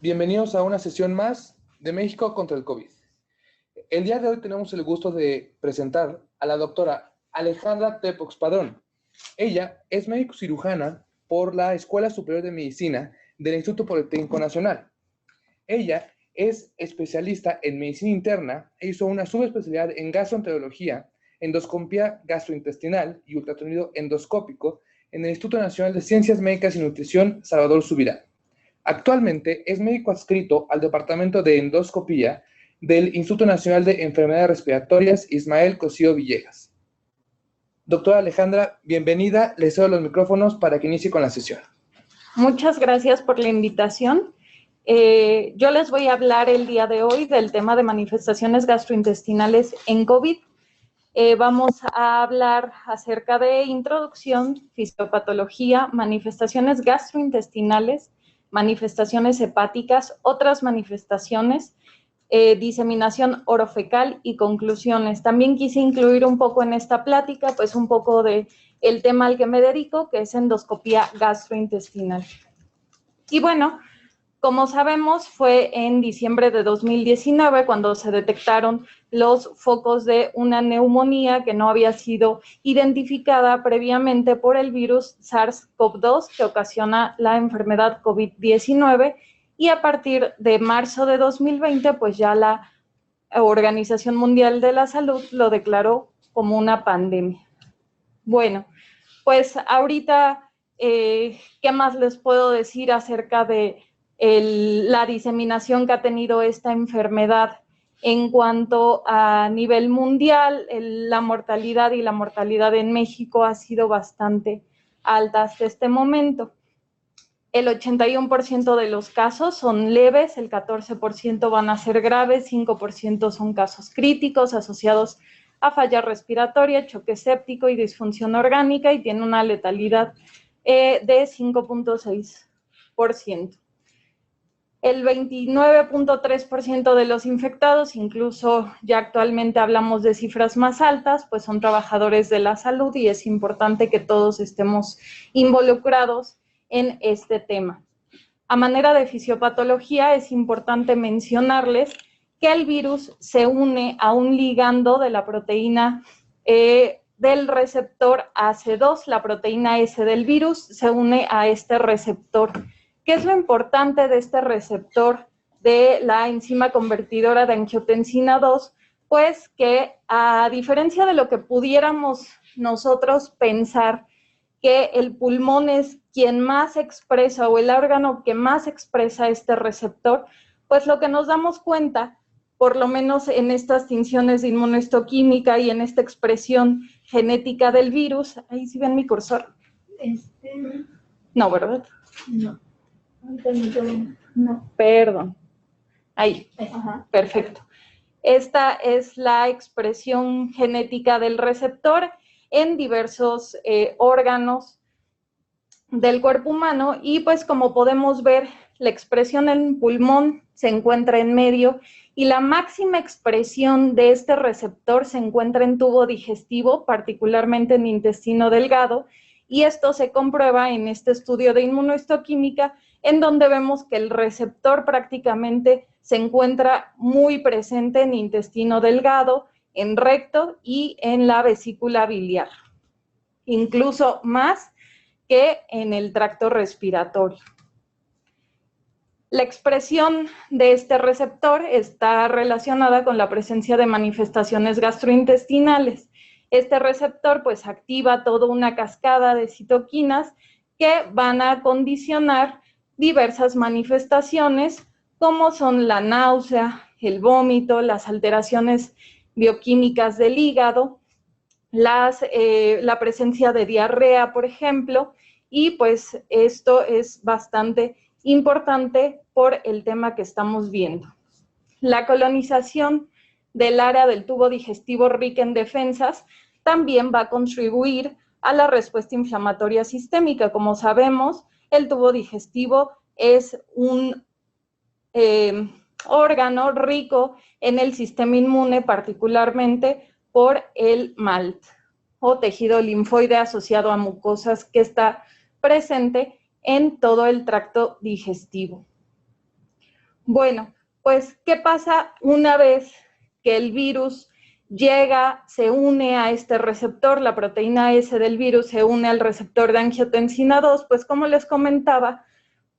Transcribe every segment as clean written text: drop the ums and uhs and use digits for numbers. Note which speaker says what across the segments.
Speaker 1: Bienvenidos a una sesión más de México contra el COVID. El día de hoy tenemos el gusto de presentar a la doctora Alejandra Tepox Padrón. Ella es médico cirujana por la Escuela Superior de Medicina del Instituto Politécnico Nacional. Ella es especialista en medicina interna e hizo una subespecialidad en gastroenterología, endoscopia gastrointestinal y ultrasonido endoscópico en el Instituto Nacional de Ciencias Médicas y Nutrición Salvador Subirá. Actualmente es médico adscrito al Departamento de Endoscopía del Instituto Nacional de Enfermedades Respiratorias Ismael Cosío Villegas. Doctora Alejandra, bienvenida. Le cedo los micrófonos para que inicie con la sesión.
Speaker 2: Muchas gracias por la invitación. Yo les voy a hablar el día de hoy del tema de manifestaciones gastrointestinales en COVID. Vamos a hablar acerca de introducción, fisiopatología, manifestaciones gastrointestinales, manifestaciones hepáticas, otras manifestaciones, diseminación orofecal y conclusiones. También quise incluir un poco en esta plática, pues un poco de el tema al que me dedico, que es endoscopía gastrointestinal. Y bueno, como sabemos, fue en diciembre de 2019 cuando se detectaron los focos de una neumonía que no había sido identificada previamente por el virus SARS-CoV-2 que ocasiona la enfermedad COVID-19, y a partir de marzo de 2020, pues ya la Organización Mundial de la Salud lo declaró como una pandemia. Bueno, pues ahorita, ¿qué más les puedo decir acerca de la diseminación que ha tenido esta enfermedad en cuanto a nivel mundial? La mortalidad en México ha sido bastante alta hasta este momento. El 81% de los casos son leves, el 14% van a ser graves, 5% son casos críticos asociados a falla respiratoria, choque séptico y disfunción orgánica, y tiene una letalidad de 5.6%. El 29.3% de los infectados, incluso ya actualmente hablamos de cifras más altas, pues son trabajadores de la salud, y es importante que todos estemos involucrados en este tema. A manera de fisiopatología, es importante mencionarles que el virus se une a un ligando de la proteína del receptor AC2, la proteína S del virus se une a este receptor. ¿Qué es lo importante de este receptor de la enzima convertidora de angiotensina 2? Pues que, a diferencia de lo que pudiéramos nosotros pensar, que el pulmón es quien más expresa, o el órgano que más expresa este receptor, pues lo que nos damos cuenta, por lo menos en estas tinciones de inmunohistoquímica y en esta expresión genética del virus, ahí sí ven mi cursor. No, ¿verdad?
Speaker 3: No.
Speaker 2: No, perdón. Ahí, ajá, perfecto. Esta es la expresión genética del receptor en diversos órganos del cuerpo humano, y pues como podemos ver, la expresión en pulmón se encuentra en medio, y la máxima expresión de este receptor se encuentra en tubo digestivo, particularmente en intestino delgado, y esto se comprueba en este estudio de inmunohistoquímica, en donde vemos que el receptor prácticamente se encuentra muy presente en intestino delgado, en recto y en la vesícula biliar, incluso más que en el tracto respiratorio. La expresión de este receptor está relacionada con la presencia de manifestaciones gastrointestinales. Este receptor pues activa toda una cascada de citoquinas que van a condicionar diversas manifestaciones, como son la náusea, el vómito, las alteraciones bioquímicas del hígado, la presencia de diarrea, por ejemplo, y pues esto es bastante importante por el tema que estamos viendo. La colonización del área del tubo digestivo rica en defensas también va a contribuir a la respuesta inflamatoria sistémica. Como sabemos, el tubo digestivo es un órgano rico en el sistema inmune, particularmente por el MALT, o tejido linfoide asociado a mucosas, que está presente en todo el tracto digestivo. Bueno, pues, ¿qué pasa una vez que el virus llega, se une a este receptor, la proteína S del virus se une al receptor de angiotensina 2? Pues, como les comentaba,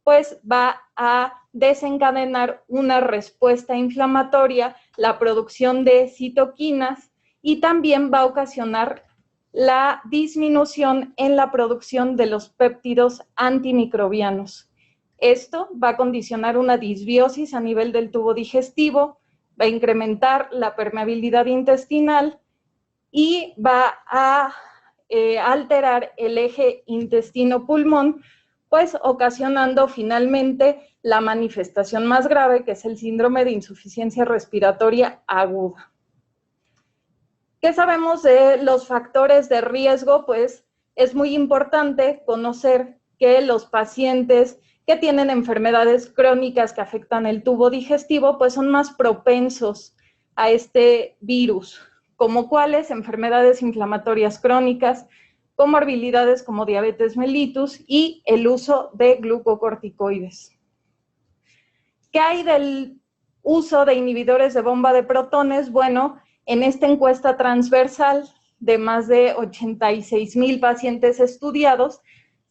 Speaker 2: pues va a desencadenar una respuesta inflamatoria, la producción de citoquinas, y también va a ocasionar la disminución en la producción de los péptidos antimicrobianos. Esto va a condicionar una disbiosis a nivel del tubo digestivo, va a incrementar la permeabilidad intestinal y va a alterar el eje intestino-pulmón, pues ocasionando finalmente la manifestación más grave, que es el síndrome de insuficiencia respiratoria aguda. ¿Qué sabemos de los factores de riesgo? Pues es muy importante conocer que los pacientes que tienen enfermedades crónicas que afectan el tubo digestivo, pues son más propensos a este virus, como cuáles: enfermedades inflamatorias crónicas, comorbilidades como diabetes mellitus y el uso de glucocorticoides. ¿Qué hay del uso de inhibidores de bomba de protones? Bueno, en esta encuesta transversal de más de 86,000 pacientes estudiados,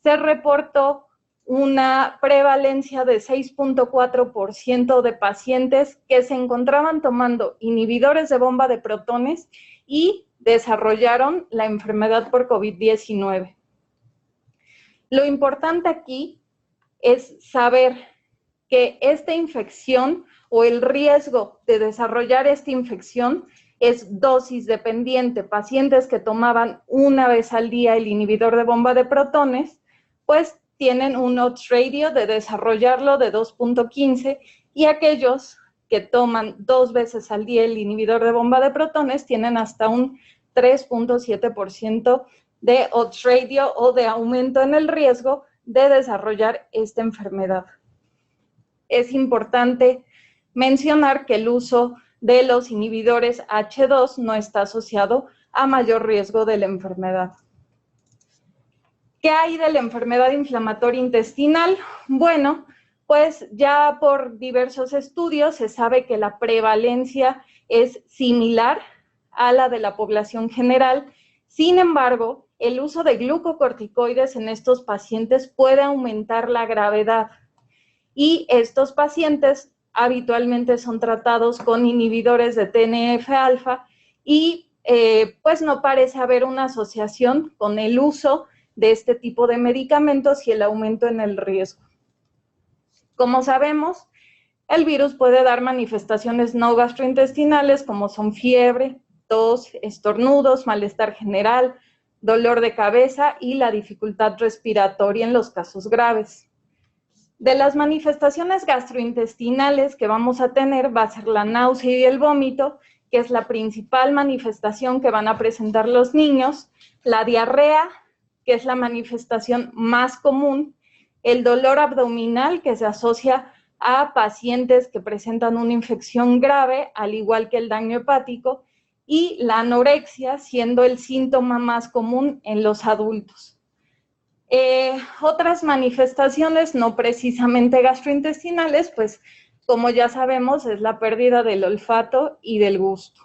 Speaker 2: se reportó una prevalencia de 6.4% de pacientes que se encontraban tomando inhibidores de bomba de protones y desarrollaron la enfermedad por COVID-19. Lo importante aquí es saber que esta infección o el riesgo de desarrollar esta infección es dosis dependiente. Pacientes que tomaban una vez al día el inhibidor de bomba de protones, pues tienen un odds ratio de desarrollarlo de 2.15, y aquellos que toman 2 veces al día el inhibidor de bomba de protones tienen hasta un 3.7% de odds ratio o de aumento en el riesgo de desarrollar esta enfermedad. Es importante mencionar que el uso de los inhibidores H2 no está asociado a mayor riesgo de la enfermedad. ¿Qué hay de la enfermedad inflamatoria intestinal? Bueno, pues ya por diversos estudios se sabe que la prevalencia es similar a la de la población general. Sin embargo, el uso de glucocorticoides en estos pacientes puede aumentar la gravedad, y estos pacientes habitualmente son tratados con inhibidores de TNF-alfa y pues no parece haber una asociación con el uso de este tipo de medicamentos y el aumento en el riesgo. Como sabemos, el virus puede dar manifestaciones no gastrointestinales como son fiebre, tos, estornudos, malestar general, dolor de cabeza y la dificultad respiratoria en los casos graves. De las manifestaciones gastrointestinales que vamos a tener va a ser la náusea y el vómito, que es la principal manifestación que van a presentar los niños, la diarrea, que es la manifestación más común, el dolor abdominal, que se asocia a pacientes que presentan una infección grave, al igual que el daño hepático, y la anorexia, siendo el síntoma más común en los adultos. Otras manifestaciones no precisamente gastrointestinales, pues como ya sabemos, es la pérdida del olfato y del gusto.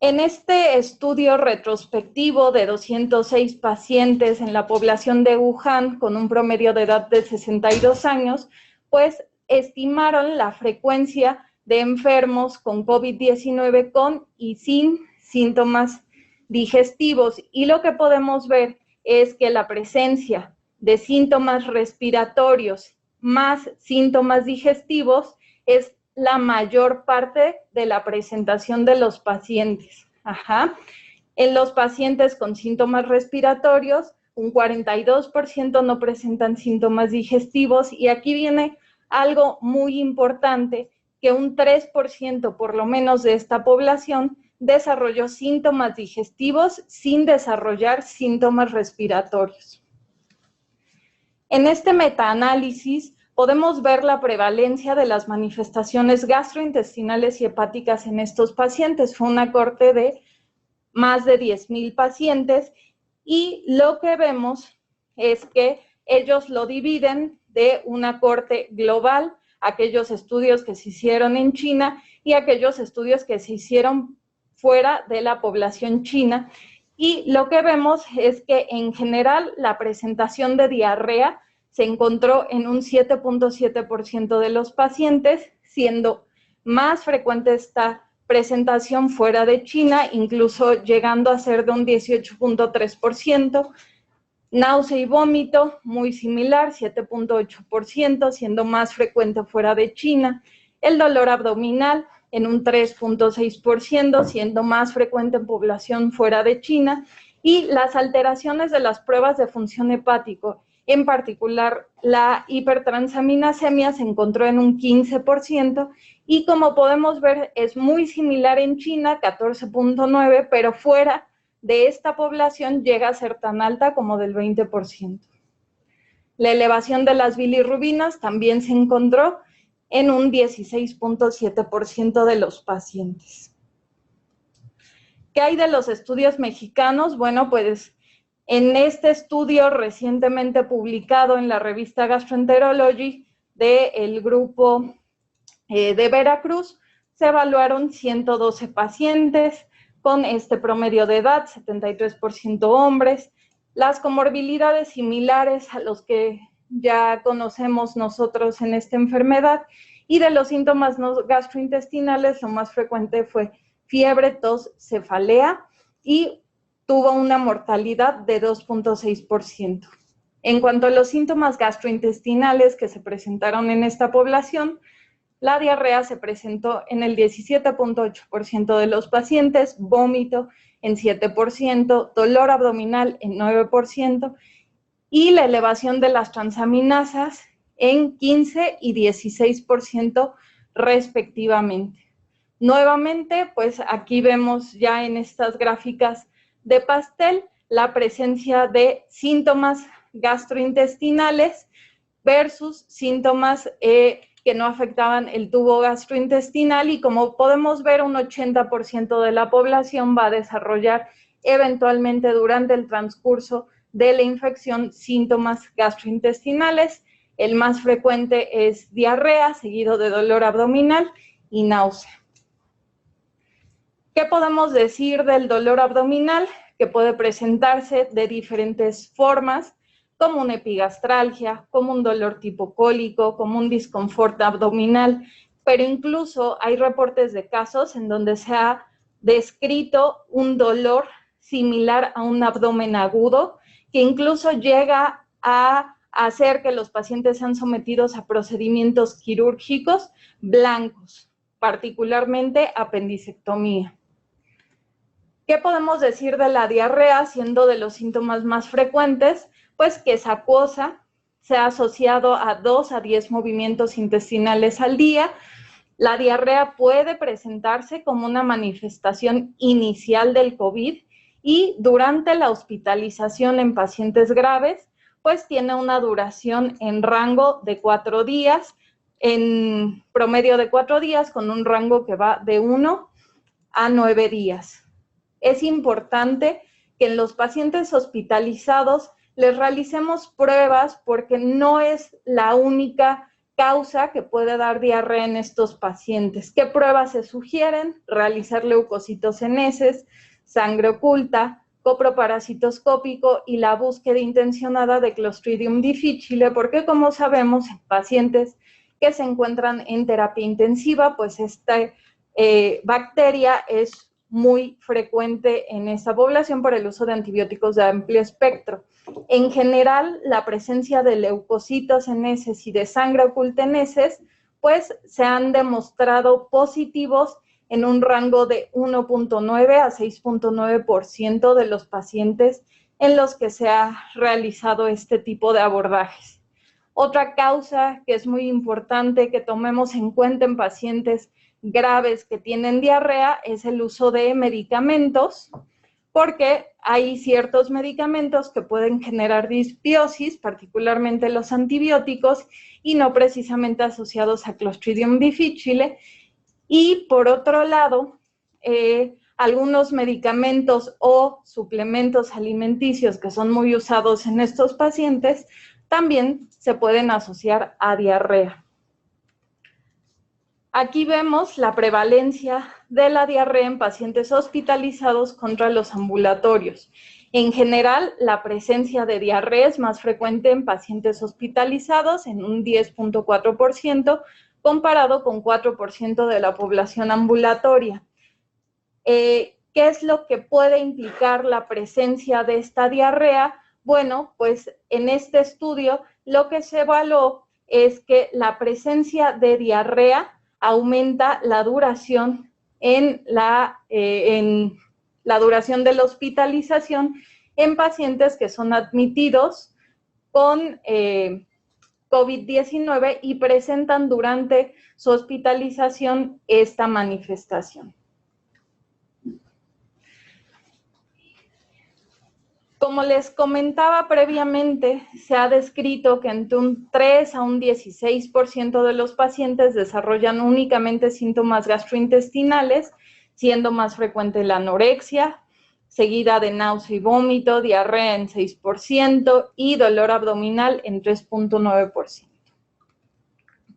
Speaker 2: En este estudio retrospectivo de 206 pacientes en la población de Wuhan con un promedio de edad de 62 años, pues estimaron la frecuencia de enfermos con COVID-19 con y sin síntomas digestivos, y lo que podemos ver es que la presencia de síntomas respiratorios más síntomas digestivos es la mayor parte de la presentación de los pacientes. En los pacientes con síntomas respiratorios, un 42% no presentan síntomas digestivos, y aquí viene algo muy importante, que un 3% por lo menos de esta población desarrolló síntomas digestivos sin desarrollar síntomas respiratorios. En este metaanálisis podemos ver la prevalencia de las manifestaciones gastrointestinales y hepáticas en estos pacientes. Fue una corte de más de 10,000 pacientes, y lo que vemos es que ellos lo dividen de una corte global, aquellos estudios que se hicieron en China y aquellos estudios que se hicieron fuera de la población china. Y lo que vemos es que en general la presentación de diarrea se encontró en un 7.7% de los pacientes, siendo más frecuente esta presentación fuera de China, incluso llegando a ser de un 18.3%. Náusea y vómito, muy similar, 7.8%, siendo más frecuente fuera de China. El dolor abdominal, en un 3.6%, siendo más frecuente en población fuera de China. Y las alteraciones de las pruebas de función hepático, en particular la hipertransaminasemia, se encontró en un 15%, y como podemos ver es muy similar en China, 14.9%, pero fuera de esta población llega a ser tan alta como del 20%. La elevación de las bilirrubinas también se encontró en un 16.7% de los pacientes. ¿Qué hay de los estudios mexicanos? Bueno, pues en este estudio recientemente publicado en la revista Gastroenterology del grupo de Veracruz, se evaluaron 112 pacientes con este promedio de edad, 73% hombres, las comorbilidades similares a los que ya conocemos nosotros en esta enfermedad, y de los síntomas no gastrointestinales, lo más frecuente fue fiebre, tos, cefalea, y tuvo una mortalidad de 2.6%. En cuanto a los síntomas gastrointestinales que se presentaron en esta población, la diarrea se presentó en el 17.8% de los pacientes, vómito en 7%, dolor abdominal en 9%, y la elevación de las transaminasas en 15 y 16% respectivamente. Nuevamente, pues aquí vemos ya en estas gráficas de pastel la presencia de síntomas gastrointestinales versus síntomas que no afectaban el tubo gastrointestinal, y como podemos ver, un 80% de la población va a desarrollar eventualmente durante el transcurso de la infección síntomas gastrointestinales. El más frecuente es diarrea, seguido de dolor abdominal y náusea. ¿Qué podemos decir del dolor abdominal? Que puede presentarse de diferentes formas, como una epigastralgia, como un dolor tipo cólico, como un disconfort abdominal, pero incluso hay reportes de casos en donde se ha descrito un dolor similar a un abdomen agudo, que incluso llega a hacer que los pacientes sean sometidos a procedimientos quirúrgicos blancos, particularmente apendicectomía. ¿Qué podemos decir de la diarrea, siendo de los síntomas más frecuentes? Pues que es acuosa, se ha asociado a 2 a 10 movimientos intestinales al día. La diarrea puede presentarse como una manifestación inicial del COVID, y durante la hospitalización en pacientes graves, pues tiene una duración en rango de 4 días, en promedio de 4 días, con un rango que va de 1 a 9 días. Es importante que en los pacientes hospitalizados les realicemos pruebas, porque no es la única causa que puede dar diarrea en estos pacientes. ¿Qué pruebas se sugieren? Realizar leucocitoceneses, sangre oculta, coproparasitoscópico y la búsqueda intencionada de Clostridium difficile, porque como sabemos, en pacientes que se encuentran en terapia intensiva, pues esta bacteria es muy frecuente en esa población por el uso de antibióticos de amplio espectro. En general, la presencia de leucocitos en heces y de sangre oculta en heces, pues se han demostrado positivos en un rango de 1.9 a 6.9% de los pacientes en los que se ha realizado este tipo de abordajes. Otra causa que es muy importante que tomemos en cuenta en pacientes graves que tienen diarrea es el uso de medicamentos, porque hay ciertos medicamentos que pueden generar disbiosis, particularmente los antibióticos, y no precisamente asociados a Clostridium difficile. Y por otro lado, algunos medicamentos o suplementos alimenticios que son muy usados en estos pacientes también se pueden asociar a diarrea. Aquí vemos la prevalencia de la diarrea en pacientes hospitalizados contra los ambulatorios. En general, la presencia de diarrea es más frecuente en pacientes hospitalizados, en un 10.4%, comparado con 4% de la población ambulatoria. ¿Qué es lo que puede implicar la presencia de esta diarrea? Bueno, pues en este estudio lo que se evaluó es que la presencia de diarrea aumenta la duración en la duración de la hospitalización en pacientes que son admitidos con COVID-19 y presentan durante su hospitalización esta manifestación. Como les comentaba previamente, se ha descrito que entre un 3 a un 16% de los pacientes desarrollan únicamente síntomas gastrointestinales, siendo más frecuente la anorexia, seguida de náusea y vómito, diarrea en 6% y dolor abdominal en 3.9%.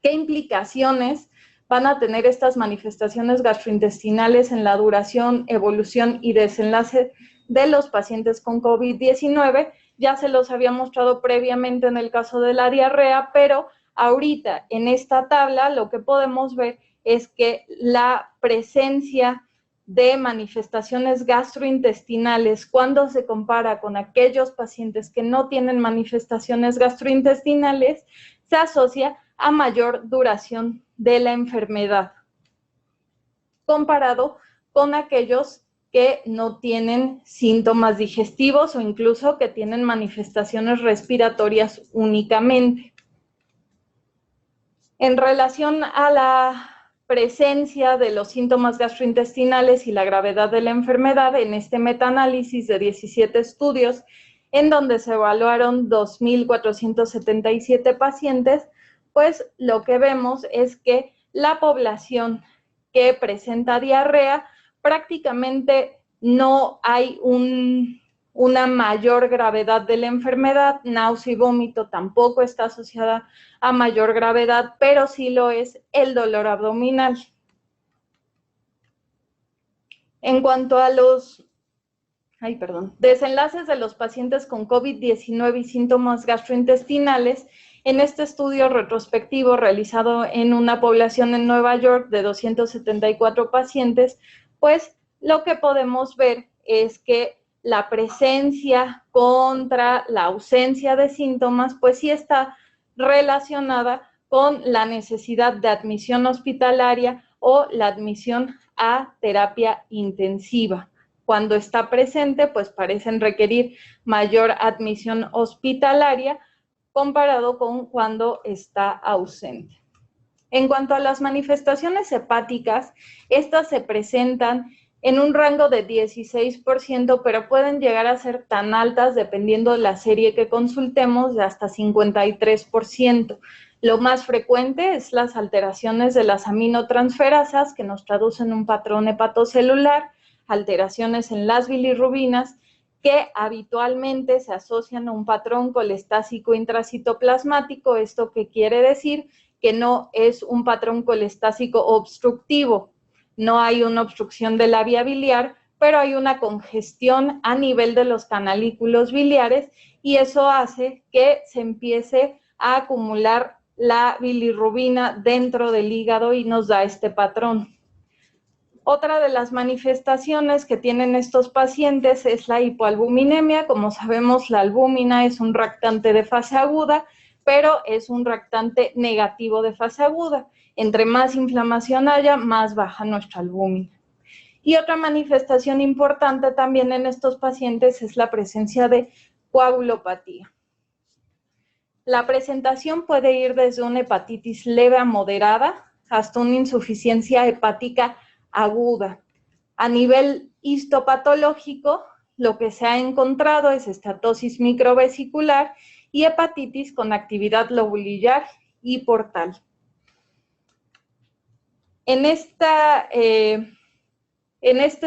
Speaker 2: ¿Qué implicaciones van a tener estas manifestaciones gastrointestinales en la duración, evolución y desenlace de los pacientes con COVID-19? Ya se los había mostrado previamente en el caso de la diarrea, pero ahorita en esta tabla lo que podemos ver es que la presencia de manifestaciones gastrointestinales, cuando se compara con aquellos pacientes que no tienen manifestaciones gastrointestinales, se asocia a mayor duración de la enfermedad, comparado con aquellos que no tienen síntomas digestivos o incluso que tienen manifestaciones respiratorias únicamente. En relación a la presencia de los síntomas gastrointestinales y la gravedad de la enfermedad, en este metaanálisis de 17 estudios, en donde se evaluaron 2.477 pacientes, pues lo que vemos es que la población que presenta diarrea prácticamente no hay una mayor gravedad de la enfermedad. Náusea y vómito tampoco está asociada a mayor gravedad, pero sí lo es el dolor abdominal. En cuanto a los desenlaces de los pacientes con COVID-19 y síntomas gastrointestinales, en este estudio retrospectivo realizado en una población en Nueva York de 274 pacientes, pues lo que podemos ver es que la presencia contra la ausencia de síntomas, pues sí está relacionada con la necesidad de admisión hospitalaria o la admisión a terapia intensiva. Cuando está presente, pues parecen requerir mayor admisión hospitalaria comparado con cuando está ausente. En cuanto a las manifestaciones hepáticas, estas se presentan en un rango de 16%, pero pueden llegar a ser tan altas, dependiendo de la serie que consultemos, de hasta 53%. Lo más frecuente es las alteraciones de las aminotransferasas, que nos traducen un patrón hepatocelular, alteraciones en las bilirrubinas, que habitualmente se asocian a un patrón colestásico intracitoplasmático. ¿Esto qué quiere decir? Que no es un patrón colestásico obstructivo. No hay una obstrucción de la vía biliar, pero hay una congestión a nivel de los canalículos biliares y eso hace que se empiece a acumular la bilirrubina dentro del hígado y nos da este patrón. Otra de las manifestaciones que tienen estos pacientes es la hipoalbuminemia. Como sabemos, la albúmina es un reactante de fase aguda, pero es un reactante negativo de fase aguda. Entre más inflamación haya, más baja nuestra albúmina. Y otra manifestación importante también en estos pacientes es la presencia de coagulopatía. La presentación puede ir desde una hepatitis leve a moderada hasta una insuficiencia hepática aguda. A nivel histopatológico, lo que se ha encontrado es estatosis microvesicular y hepatitis con actividad lobulillar y portal. En este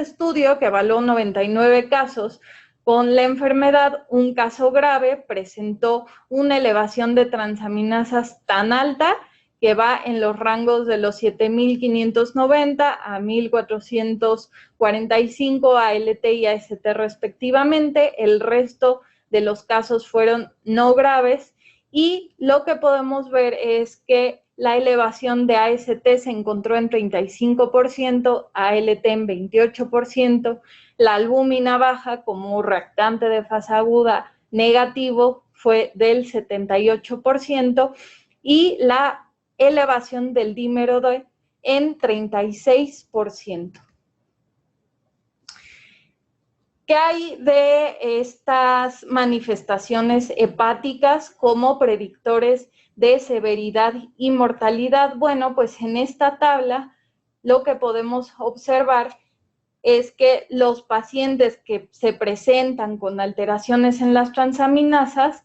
Speaker 2: estudio, que evaluó 99 casos con la enfermedad, un caso grave presentó una elevación de transaminasas tan alta que va en los rangos de los 7.590 a 1.445 ALT y AST respectivamente. El resto de los casos fueron no graves y lo que podemos ver es que la elevación de AST se encontró en 35%, ALT en 28%, la albúmina baja como reactante de fase aguda negativo fue del 78% y la elevación del dímero D en 36%. ¿Qué hay de estas manifestaciones hepáticas como predictores de severidad y mortalidad? Bueno, pues en esta tabla lo que podemos observar es que los pacientes que se presentan con alteraciones en las transaminasas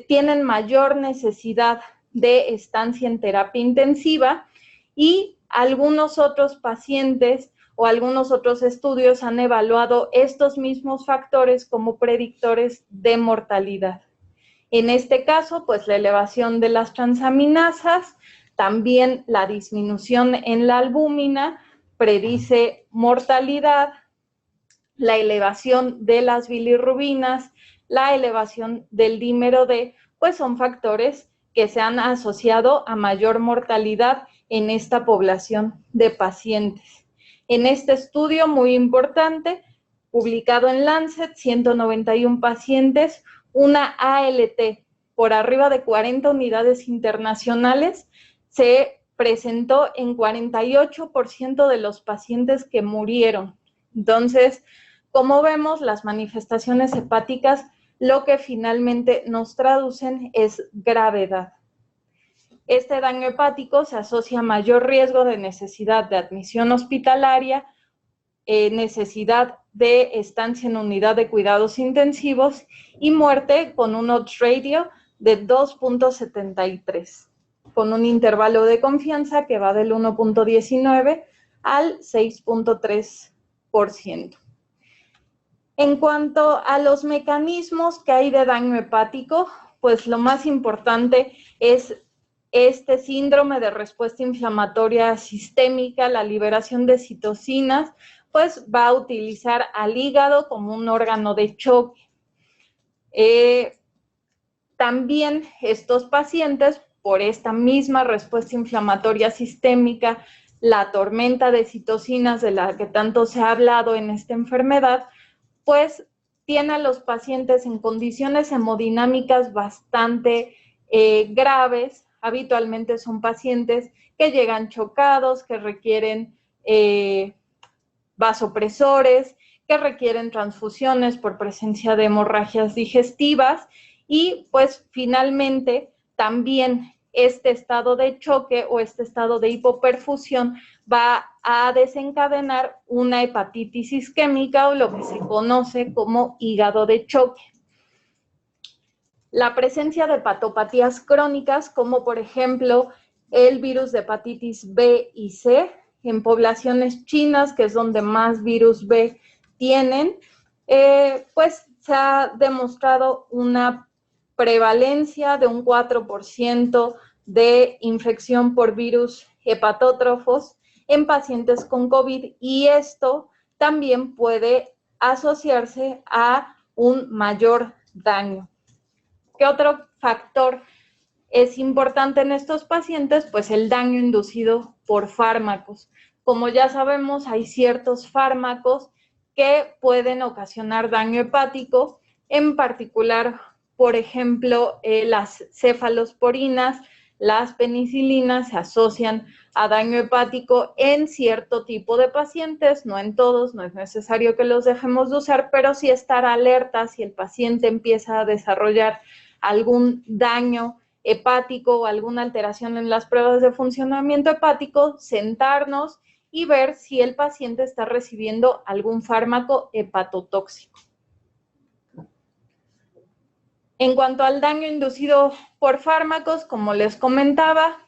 Speaker 2: tienen mayor necesidad de estancia en terapia intensiva y algunos otros pacientes o algunos otros estudios han evaluado estos mismos factores como predictores de mortalidad. En este caso, pues la elevación de las transaminasas, también la disminución en la albúmina predice mortalidad, la elevación de las bilirrubinas, la elevación del dímero D, pues son factores que se han asociado a mayor mortalidad en esta población de pacientes. En este estudio muy importante, publicado en Lancet, 191 pacientes, una ALT por arriba de 40 unidades internacionales se presentó en 48% de los pacientes que murieron. Entonces, como vemos, las manifestaciones hepáticas lo que finalmente nos traducen es gravedad. Este daño hepático se asocia a mayor riesgo de necesidad de admisión hospitalaria, necesidad de estancia en unidad de cuidados intensivos y muerte con un odds ratio de 2.73, con un intervalo de confianza que va del 1.19 al 6.3%. En cuanto a los mecanismos que hay de daño hepático, pues lo más importante es este síndrome de respuesta inflamatoria sistémica, la liberación de citocinas, pues va a utilizar al hígado como un órgano de choque. También estos pacientes, por esta misma respuesta inflamatoria sistémica, la tormenta de citocinas de la que tanto se ha hablado en esta enfermedad, pues tiene a los pacientes en condiciones hemodinámicas bastante graves. Habitualmente son pacientes que llegan chocados, que requieren vasopresores, que requieren transfusiones por presencia de hemorragias digestivas y pues finalmente también este estado de choque o este estado de hipoperfusión va a desencadenar una hepatitis isquémica o lo que se conoce como hígado de choque. La presencia de hepatopatías crónicas, como por ejemplo el virus de hepatitis B y C, en poblaciones chinas, que es donde más virus B tienen, pues se ha demostrado una prevalencia de un 4% de infección por virus hepatótrofos en pacientes con COVID y esto también puede asociarse a un mayor daño. ¿Qué otro factor es importante en estos pacientes? Pues el daño inducido por fármacos. Como ya sabemos, hay ciertos fármacos que pueden ocasionar daño hepático, en particular, por ejemplo, las cefalosporinas, las penicilinas se asocian a daño hepático en cierto tipo de pacientes, no en todos, no es necesario que los dejemos de usar, pero sí estar alerta si el paciente empieza a desarrollar algún daño hepático o alguna alteración en las pruebas de funcionamiento hepático, sentarnos y ver si el paciente está recibiendo algún fármaco hepatotóxico. En cuanto al daño inducido por fármacos, como les comentaba,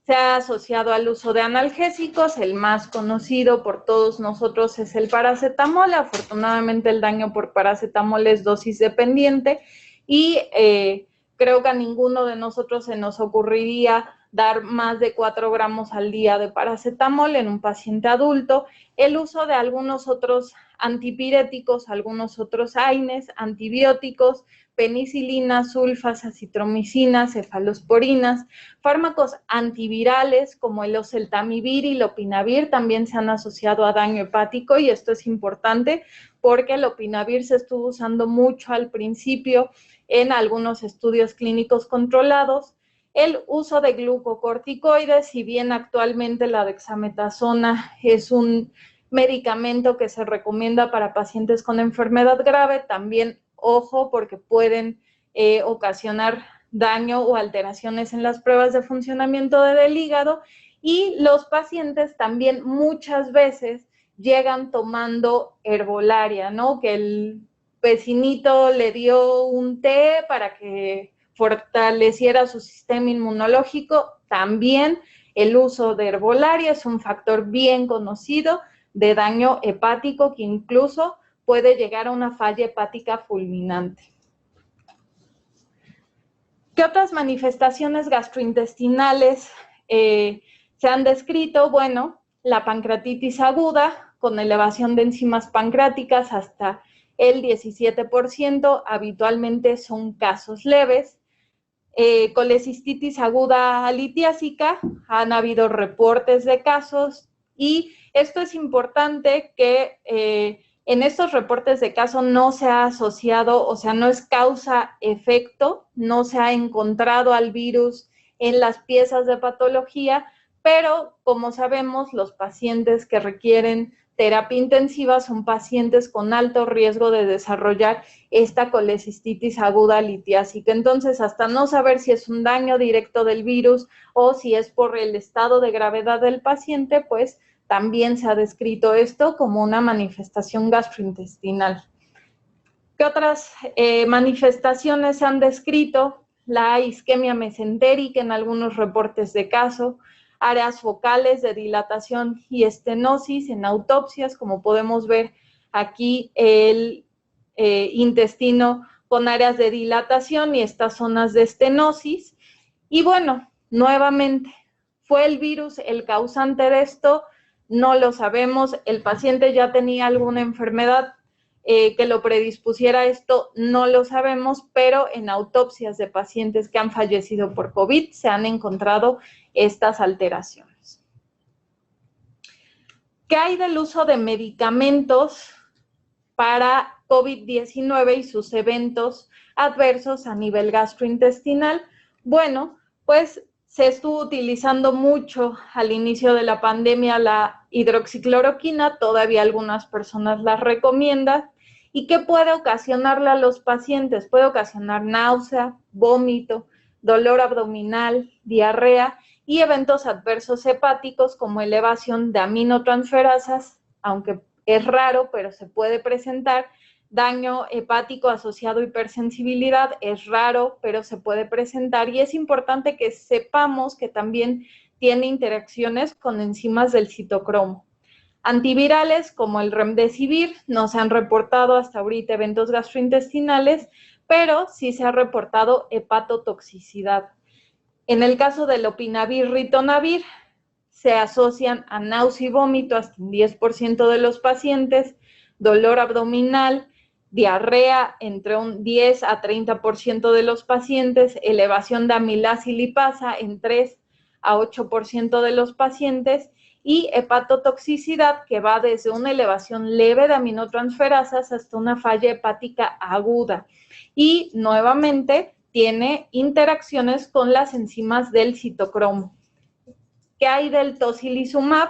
Speaker 2: Se ha asociado al uso de analgésicos, el más conocido por todos nosotros es el paracetamol. Afortunadamente el daño por paracetamol es dosis dependiente y creo que a ninguno de nosotros se nos ocurriría dar más de 4 gramos al día de paracetamol en un paciente adulto. El uso de algunos otros antipiréticos, algunos otros AINES, antibióticos, penicilinas, sulfas, acitromicinas, cefalosporinas, fármacos antivirales como el oseltamivir y lopinavir también se han asociado a daño hepático, y esto es importante porque el lopinavir se estuvo usando mucho al principio en algunos estudios clínicos controlados. El uso de glucocorticoides, si bien actualmente la dexametasona es un medicamento que se recomienda para pacientes con enfermedad grave, también ojo porque pueden ocasionar daño o alteraciones en las pruebas de funcionamiento del hígado, y los pacientes también muchas veces llegan tomando herbolaria, ¿no? Que el vecinito le dio un té para que fortaleciera su sistema inmunológico. También el uso de herbolaria es un factor bien conocido de daño hepático que incluso puede llegar a una falla hepática fulminante. ¿Qué otras manifestaciones gastrointestinales se han descrito? Bueno, la pancreatitis aguda con elevación de enzimas pancreáticas hasta el 17%, habitualmente son casos leves. Colecistitis aguda litiásica, han habido reportes de casos, y esto es importante que en estos reportes de caso no se ha asociado, o sea, no es causa-efecto, no se ha encontrado al virus en las piezas de patología, pero como sabemos, los pacientes que requieren terapia intensiva son pacientes con alto riesgo de desarrollar esta colecistitis aguda litiásica. Entonces, hasta no saber si es un daño directo del virus o si es por el estado de gravedad del paciente, pues también se ha descrito esto como una manifestación gastrointestinal. ¿Qué otras manifestaciones se han descrito? La isquemia mesentérica en algunos reportes de caso, áreas focales de dilatación y estenosis en autopsias, como podemos ver aquí el intestino con áreas de dilatación y estas zonas de estenosis. Y bueno, nuevamente, ¿fue el virus el causante de esto? No lo sabemos. ¿El paciente ya tenía alguna enfermedad que lo predispusiera a esto? No lo sabemos, pero en autopsias de pacientes que han fallecido por COVID se han encontrado estas alteraciones. ¿Qué hay del uso de medicamentos para COVID-19 y sus eventos adversos a nivel gastrointestinal? Bueno, pues se estuvo utilizando mucho al inicio de la pandemia la hidroxicloroquina, todavía algunas personas la recomiendan. ¿Y qué puede ocasionarle a los pacientes? Puede ocasionar náusea, vómito, dolor abdominal, diarrea y eventos adversos hepáticos como elevación de aminotransferasas, aunque es raro, pero se puede presentar. Daño hepático asociado a hipersensibilidad, es raro, pero se puede presentar, y es importante que sepamos que también tiene interacciones con enzimas del citocromo. Antivirales como el remdesivir no se han reportado hasta ahorita eventos gastrointestinales, pero sí se ha reportado hepatotoxicidad. En el caso del lopinavir, ritonavir, se asocian a náusea y vómito hasta un 10% de los pacientes, dolor abdominal, diarrea entre un 10 a 30% de los pacientes, elevación de amilasa y lipasa en 3 a 8% de los pacientes, y hepatotoxicidad que va desde una elevación leve de aminotransferasas hasta una falla hepática aguda. Y nuevamente tiene interacciones con las enzimas del citocromo. ¿Qué hay del tocilizumab?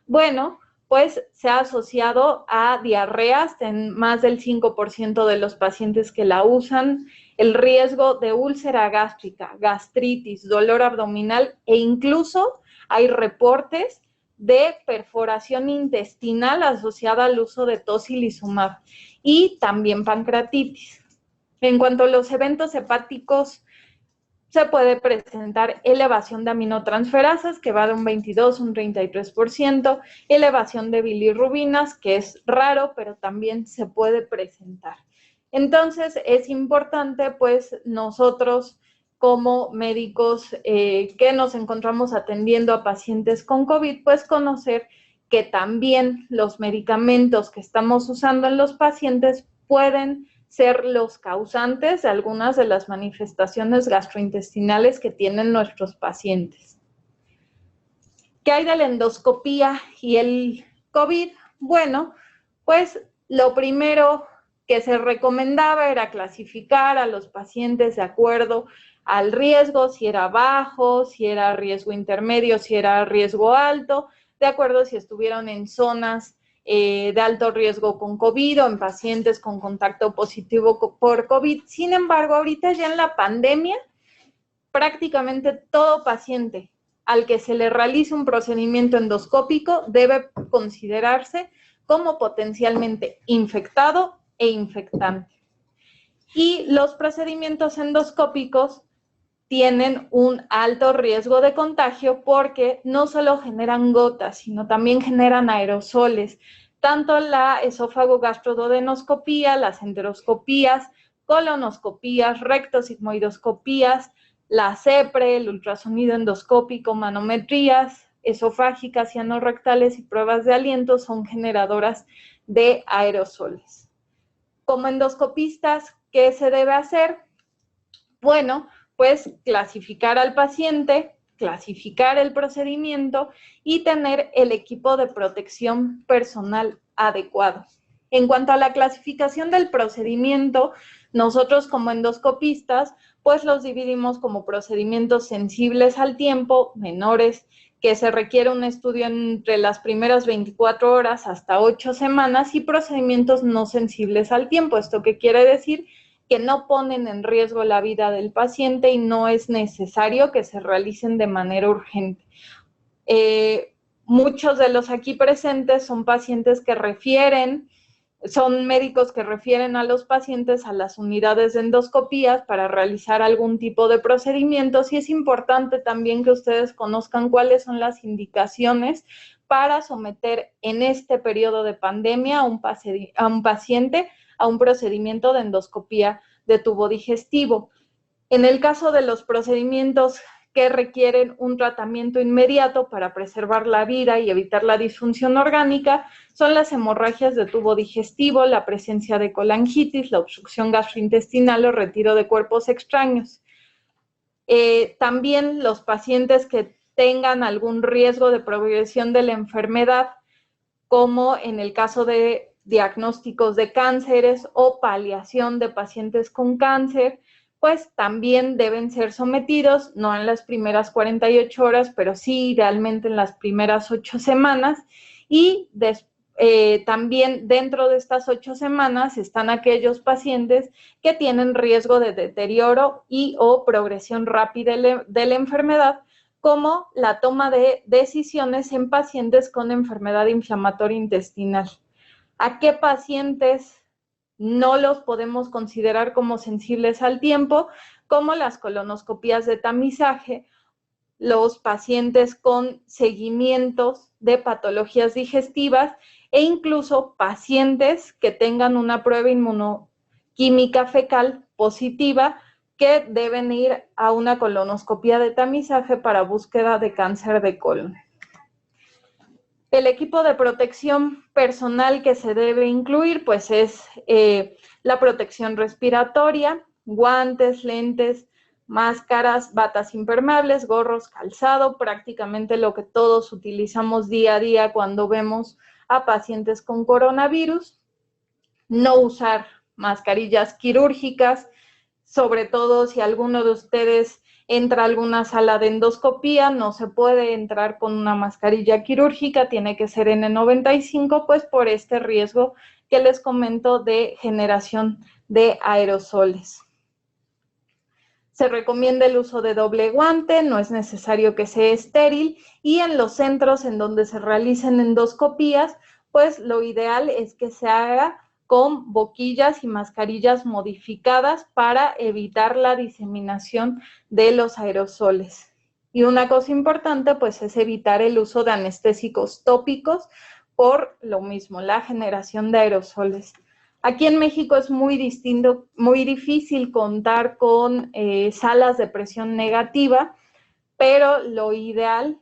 Speaker 2: Bueno, pues se ha asociado a diarreas en más del 5% de los pacientes que la usan, el riesgo de úlcera gástrica, gastritis, dolor abdominal, e incluso hay reportes de perforación intestinal asociada al uso de tocilizumab, y también pancreatitis. En cuanto a los eventos hepáticos se puede presentar elevación de aminotransferasas, que va de un 22 a un 33%, elevación de bilirrubinas, que es raro, pero también se puede presentar. Entonces, es importante, pues, nosotros como médicos que nos encontramos atendiendo a pacientes con COVID, pues conocer que también los medicamentos que estamos usando en los pacientes pueden ser los causantes de algunas de las manifestaciones gastrointestinales que tienen nuestros pacientes. ¿Qué hay de la endoscopía y el COVID? Bueno, pues lo primero que se recomendaba era clasificar a los pacientes de acuerdo al riesgo, si era bajo, si era riesgo intermedio, si era riesgo alto, de acuerdo si estuvieron en zonas de alto riesgo con COVID o en pacientes con contacto positivo por COVID. Sin embargo, ahorita ya en la pandemia, prácticamente todo paciente al que se le realice un procedimiento endoscópico debe considerarse como potencialmente infectado e infectante. Y los procedimientos endoscópicos tienen un alto riesgo de contagio porque no solo generan gotas, sino también generan aerosoles. Tanto la esófago-gastroduodenoscopía, las enteroscopías, colonoscopías, rectosigmoidoscopías, la CEPRE, el ultrasonido endoscópico, manometrías esofágicas y anorrectales y pruebas de aliento son generadoras de aerosoles. Como endoscopistas, ¿qué se debe hacer? Bueno, pues clasificar al paciente, clasificar el procedimiento y tener el equipo de protección personal adecuado. En cuanto a la clasificación del procedimiento, nosotros como endoscopistas, pues los dividimos como procedimientos sensibles al tiempo, menores, que se requiere un estudio entre las primeras 24 horas hasta 8 semanas, y procedimientos no sensibles al tiempo. ¿Esto qué quiere decir? Que no ponen en riesgo la vida del paciente y no es necesario que se realicen de manera urgente. Muchos de los aquí presentes son pacientes que son médicos que refieren a los pacientes a las unidades de endoscopías para realizar algún tipo de procedimientos, y es importante también que ustedes conozcan cuáles son las indicaciones para someter en este periodo de pandemia a un paciente a un procedimiento de endoscopía de tubo digestivo. En el caso de los procedimientos que requieren un tratamiento inmediato para preservar la vida y evitar la disfunción orgánica, son las hemorragias de tubo digestivo, la presencia de colangitis, la obstrucción gastrointestinal o retiro de cuerpos extraños. También los pacientes que tengan algún riesgo de progresión de la enfermedad, como en el caso de diagnósticos de cánceres o paliación de pacientes con cáncer, pues también deben ser sometidos, no en las primeras 48 horas, pero sí idealmente en las primeras 8 semanas, y también dentro de estas 8 semanas están aquellos pacientes que tienen riesgo de deterioro y o progresión rápida de la enfermedad, como la toma de decisiones en pacientes con enfermedad inflamatoria intestinal. ¿A qué pacientes no los podemos considerar como sensibles al tiempo? Como las colonoscopías de tamizaje, los pacientes con seguimientos de patologías digestivas e incluso pacientes que tengan una prueba inmunoquímica fecal positiva, que deben ir a una colonoscopía de tamizaje para búsqueda de cáncer de colon. El equipo de protección personal que se debe incluir, pues es la protección respiratoria, guantes, lentes, máscaras, batas impermeables, gorros, calzado, prácticamente lo que todos utilizamos día a día cuando vemos a pacientes con coronavirus. No usar mascarillas quirúrgicas, sobre todo si alguno de ustedes entra a alguna sala de endoscopía, no se puede entrar con una mascarilla quirúrgica, tiene que ser N95, pues por este riesgo que les comento de generación de aerosoles. Se recomienda el uso de doble guante, no es necesario que sea estéril, y en los centros en donde se realicen endoscopías, pues lo ideal es que se haga con boquillas y mascarillas modificadas para evitar la diseminación de los aerosoles. Y una cosa importante, pues, es evitar el uso de anestésicos tópicos por lo mismo, la generación de aerosoles. Aquí en México es muy difícil contar con salas de presión negativa, pero lo ideal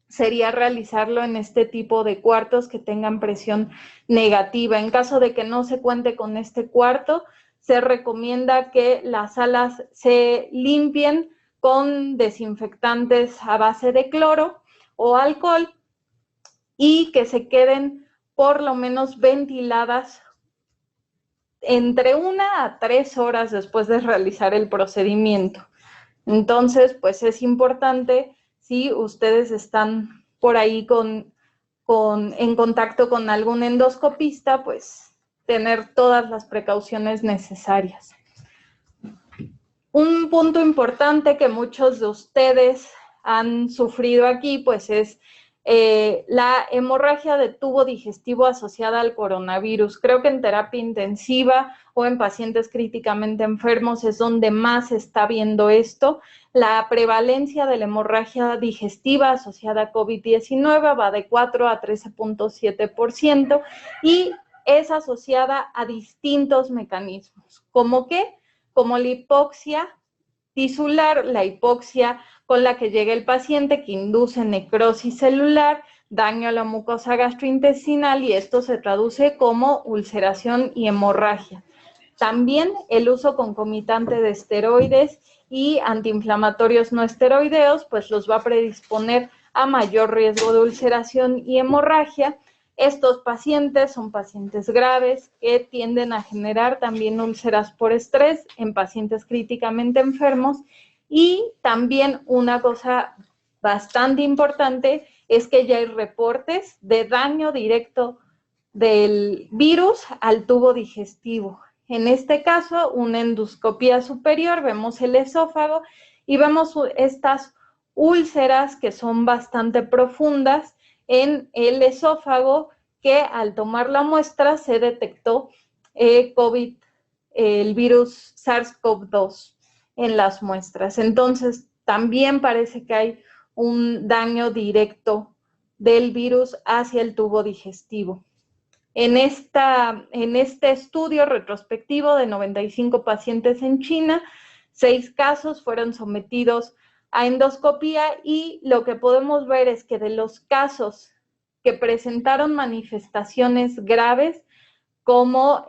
Speaker 2: sería realizarlo en este tipo de cuartos que tengan presión negativa. En caso de que no se cuente con este cuarto, se recomienda que las salas se limpien con desinfectantes a base de cloro o alcohol y que se queden por lo menos ventiladas entre 1 a 3 horas después de realizar el procedimiento. Entonces, pues es importante, si ustedes están por ahí en contacto con algún endoscopista, pues tener todas las precauciones necesarias. Un punto importante que muchos de ustedes han sufrido aquí, pues es la hemorragia de tubo digestivo asociada al coronavirus. Creo que en terapia intensiva o en pacientes críticamente enfermos es donde más se está viendo esto. La prevalencia de la hemorragia digestiva asociada a COVID-19 va de 4 a 13.7% y es asociada a distintos mecanismos. ¿Cómo qué? Como la hipoxia tisular, la hipoxia con la que llega el paciente, que induce necrosis celular, daño a la mucosa gastrointestinal, y esto se traduce como ulceración y hemorragia. También el uso concomitante de esteroides y antiinflamatorios no esteroideos, pues los va a predisponer a mayor riesgo de ulceración y hemorragia. Estos pacientes son pacientes graves que tienden a generar también úlceras por estrés en pacientes críticamente enfermos. Y también una cosa bastante importante es que ya hay reportes de daño directo del virus al tubo digestivo. En este caso, una endoscopía superior, vemos el esófago y vemos estas úlceras que son bastante profundas en el esófago, que al tomar la muestra se detectó el virus SARS-CoV-2 en las muestras. Entonces, también parece que hay un daño directo del virus hacia el tubo digestivo. En este estudio retrospectivo de 95 pacientes en China, 6 casos fueron sometidos a endoscopía y lo que podemos ver es que de los casos que presentaron manifestaciones graves como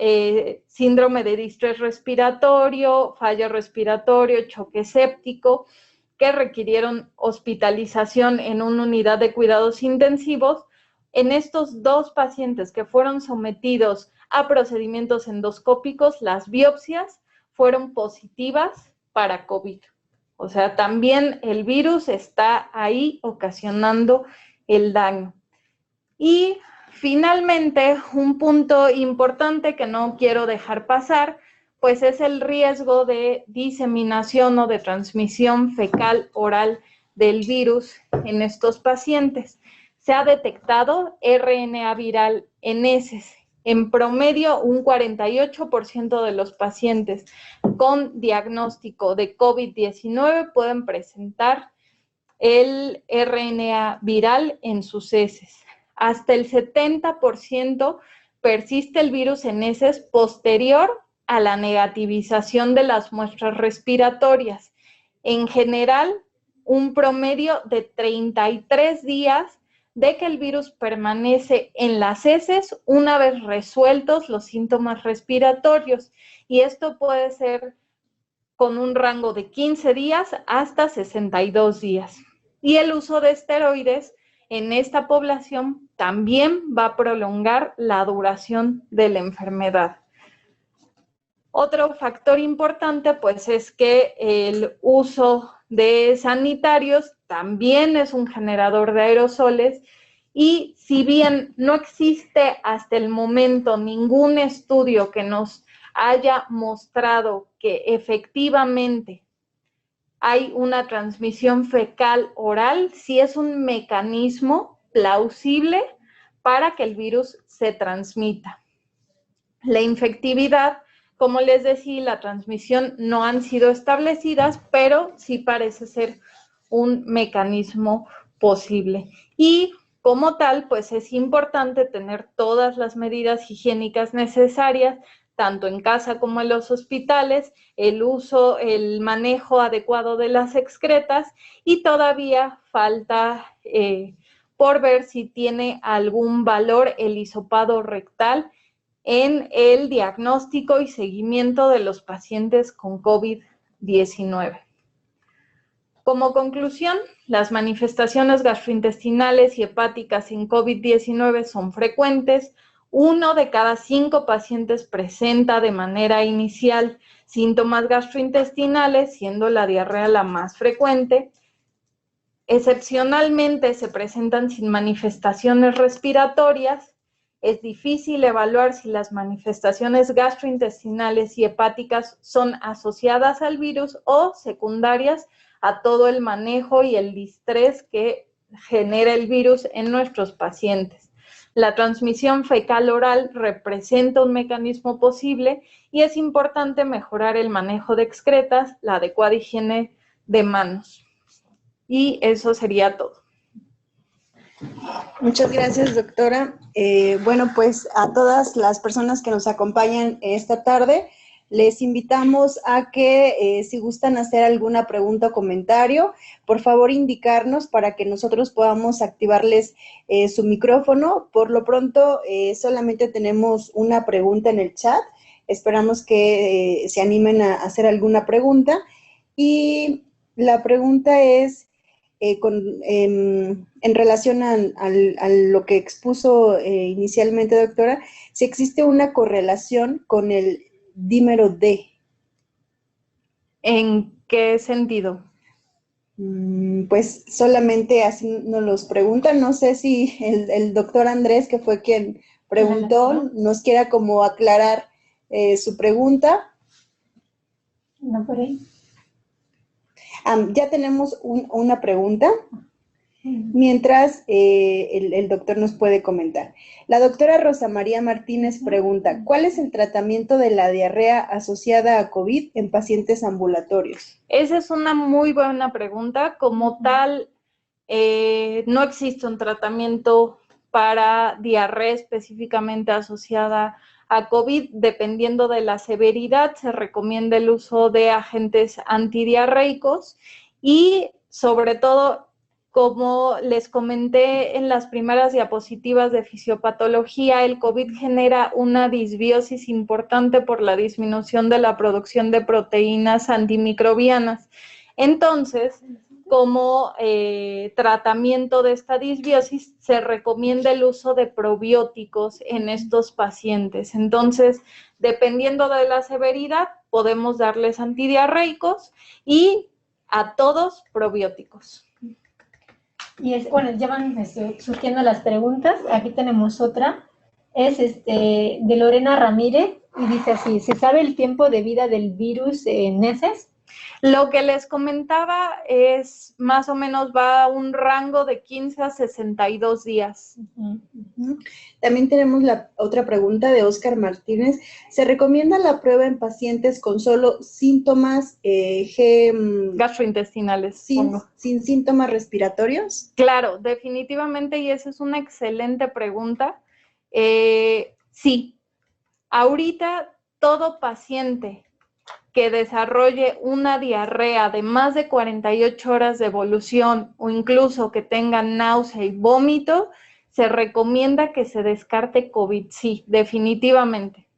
Speaker 2: síndrome de distrés respiratorio, falla respiratorio, choque séptico, que requirieron hospitalización en una unidad de cuidados intensivos, en estos 2 pacientes que fueron sometidos a procedimientos endoscópicos, las biopsias fueron positivas para COVID. O sea, también el virus está ahí ocasionando el daño. Y finalmente, un punto importante que no quiero dejar pasar, pues es el riesgo de diseminación o de transmisión fecal oral del virus en estos pacientes. Se ha detectado RNA viral en heces. En promedio, un 48% de los pacientes con diagnóstico de COVID-19 pueden presentar el RNA viral en sus heces. Hasta el 70% persiste el virus en heces posterior a la negativización de las muestras respiratorias. En general, un promedio de 33 días de que el virus permanece en las heces una vez resueltos los síntomas respiratorios. Y esto puede ser con un rango de 15 días hasta 62 días. Y el uso de esteroides en esta población también va a prolongar la duración de la enfermedad. Otro factor importante, pues, es que el uso de sanitarios también es un generador de aerosoles, y si bien no existe hasta el momento ningún estudio que nos haya mostrado que efectivamente hay una transmisión fecal oral, sí es un mecanismo plausible para que el virus se transmita. La infectividad, como les decía, la transmisión no han sido establecidas, pero sí parece ser un mecanismo posible. Y como tal, pues es importante tener todas las medidas higiénicas necesarias, tanto en casa como en los hospitales, el uso, el manejo adecuado de las excretas, y todavía falta por ver si tiene algún valor el hisopado rectal en el diagnóstico y seguimiento de los pacientes con COVID-19. Como conclusión, las manifestaciones gastrointestinales y hepáticas en COVID-19 son frecuentes. 1 de cada 5 pacientes presenta de manera inicial síntomas gastrointestinales, siendo la diarrea la más frecuente. Excepcionalmente se presentan sin manifestaciones respiratorias. Es difícil evaluar si las manifestaciones gastrointestinales y hepáticas son asociadas al virus o secundarias a todo el manejo y el distrés que genera el virus en nuestros pacientes. La transmisión fecal-oral representa un mecanismo posible y es importante mejorar el manejo de excretas, la adecuada higiene de manos. Y eso sería todo.
Speaker 3: Muchas gracias, doctora. Bueno, pues a todas las personas que nos acompañan esta tarde, les invitamos a que si gustan hacer alguna pregunta o comentario, por favor indicarnos para que nosotros podamos activarles su micrófono. Por lo pronto, solamente tenemos una pregunta en el chat. Esperamos que se animen a hacer alguna pregunta. Y la pregunta es, en relación a lo que expuso inicialmente, doctora, si existe una correlación con el dímero D.
Speaker 2: ¿En qué sentido?
Speaker 3: Pues solamente así nos los preguntan. No sé si el doctor Andrés, que fue quien preguntó, nos quiera como aclarar su pregunta.
Speaker 4: No, por ahí.
Speaker 3: Ya tenemos una pregunta, mientras el doctor nos puede comentar. La doctora Rosa María Martínez pregunta, ¿cuál es el tratamiento de la diarrea asociada a COVID en pacientes ambulatorios?
Speaker 2: Esa es una muy buena pregunta. Como tal, no existe un tratamiento para diarrea específicamente asociada a COVID. Dependiendo de la severidad, se recomienda el uso de agentes antidiarreicos y, sobre todo, como les comenté en las primeras diapositivas de fisiopatología, el COVID genera una disbiosis importante por la disminución de la producción de proteínas antimicrobianas. Entonces, como tratamiento de esta disbiosis, se recomienda el uso de probióticos en estos pacientes. Entonces, dependiendo de la severidad, podemos darles antidiarreicos y a todos probióticos.
Speaker 4: Y bueno, ya van surgiendo las preguntas. Aquí tenemos otra. Es de Lorena Ramírez y dice así, ¿se sabe el tiempo de vida del virus en heces?
Speaker 2: Lo que les comentaba es más o menos va a un rango de 15 a 62 días.
Speaker 3: También tenemos la otra pregunta de Óscar Martínez. ¿Se recomienda la prueba en pacientes con solo síntomas
Speaker 2: gastrointestinales?
Speaker 3: Sin síntomas respiratorios?
Speaker 2: Claro, definitivamente, y esa es una excelente pregunta. Sí, ahorita todo paciente que desarrolle una diarrea de más de 48 horas de evolución o incluso que tenga náusea y vómito, se recomienda que se descarte COVID, sí, definitivamente,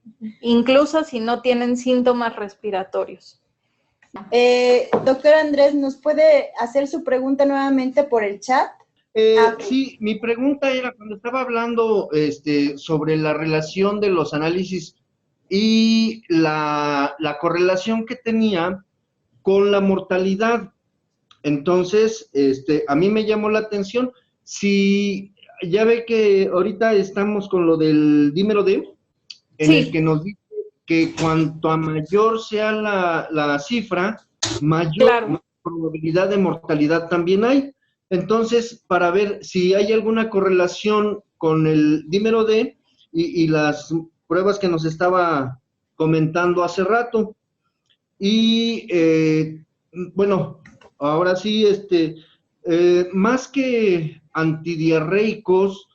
Speaker 2: incluso si no tienen síntomas respiratorios.
Speaker 3: Doctor Andrés, ¿nos puede hacer su pregunta nuevamente por el chat?
Speaker 5: Sí, mi pregunta era cuando estaba hablando sobre la relación de los análisis y la correlación que tenía con la mortalidad. Entonces, a mí me llamó la atención, si ya ve que ahorita estamos con lo del dímero D, en el que nos dice que cuanto a mayor sea la cifra, mayor probabilidad de mortalidad también hay. Entonces, para ver si hay alguna correlación con el dímero D y las pruebas que nos estaba comentando hace rato. Y bueno, ahora sí, más que antidiarreicos,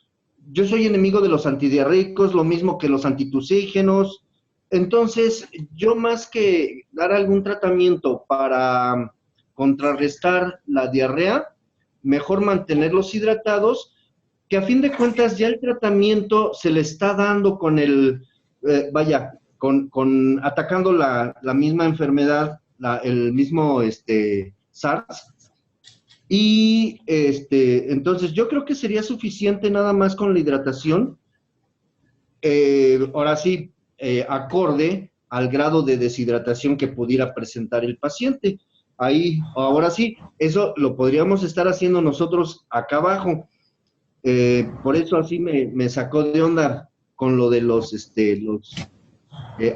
Speaker 5: yo soy enemigo de los antidiarreicos, lo mismo que los antitusígenos. Entonces, yo más que dar algún tratamiento para contrarrestar la diarrea, mejor mantenerlos hidratados, que a fin de cuentas ya el tratamiento se le está dando con atacando la misma enfermedad, el mismo SARS. Y entonces yo creo que sería suficiente nada más con la hidratación, ahora sí, acorde al grado de deshidratación que pudiera presentar el paciente. Ahí, ahora sí, eso lo podríamos estar haciendo nosotros acá abajo. Por eso así me sacó de onda con lo de los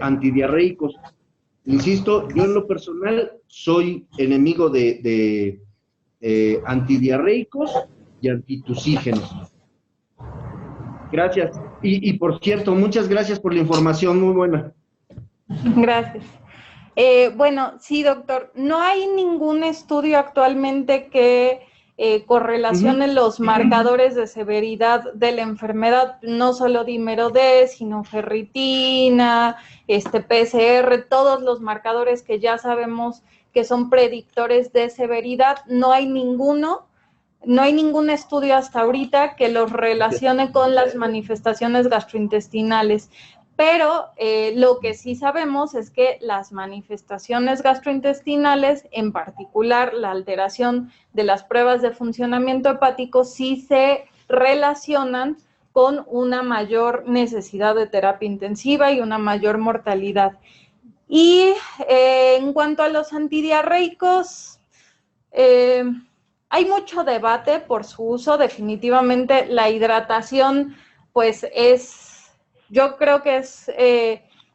Speaker 5: antidiarreicos. Insisto, yo en lo personal soy enemigo de antidiarreicos y antitusígenos. Gracias. Y por cierto, muchas gracias por la información, muy buena.
Speaker 2: Gracias. Bueno, sí, doctor, no hay ningún estudio actualmente que correlacione los marcadores de severidad de la enfermedad, no solo dímero D, sino ferritina, PCR, todos los marcadores que ya sabemos que son predictores de severidad, no hay ningún estudio hasta ahorita que los relacione con las manifestaciones gastrointestinales. Pero lo que sí sabemos es que las manifestaciones gastrointestinales, en particular la alteración de las pruebas de funcionamiento hepático, sí se relacionan con una mayor necesidad de terapia intensiva y una mayor mortalidad. Y en cuanto a los antidiarreicos, hay mucho debate por su uso. Definitivamente la hidratación, pues yo creo que es,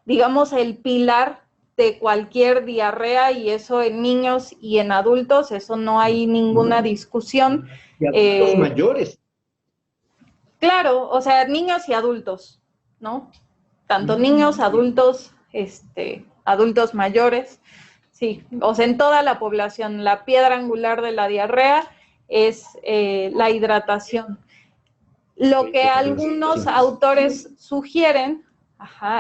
Speaker 2: digamos, el pilar de cualquier diarrea, y eso en niños y en adultos, eso no hay ninguna discusión.
Speaker 5: Y adultos mayores.
Speaker 2: Claro, o sea, niños y adultos, ¿no? Tanto niños, adultos, adultos mayores, sí, o sea, en toda la población. La piedra angular de la diarrea es la hidratación. Lo que algunos autores sugieren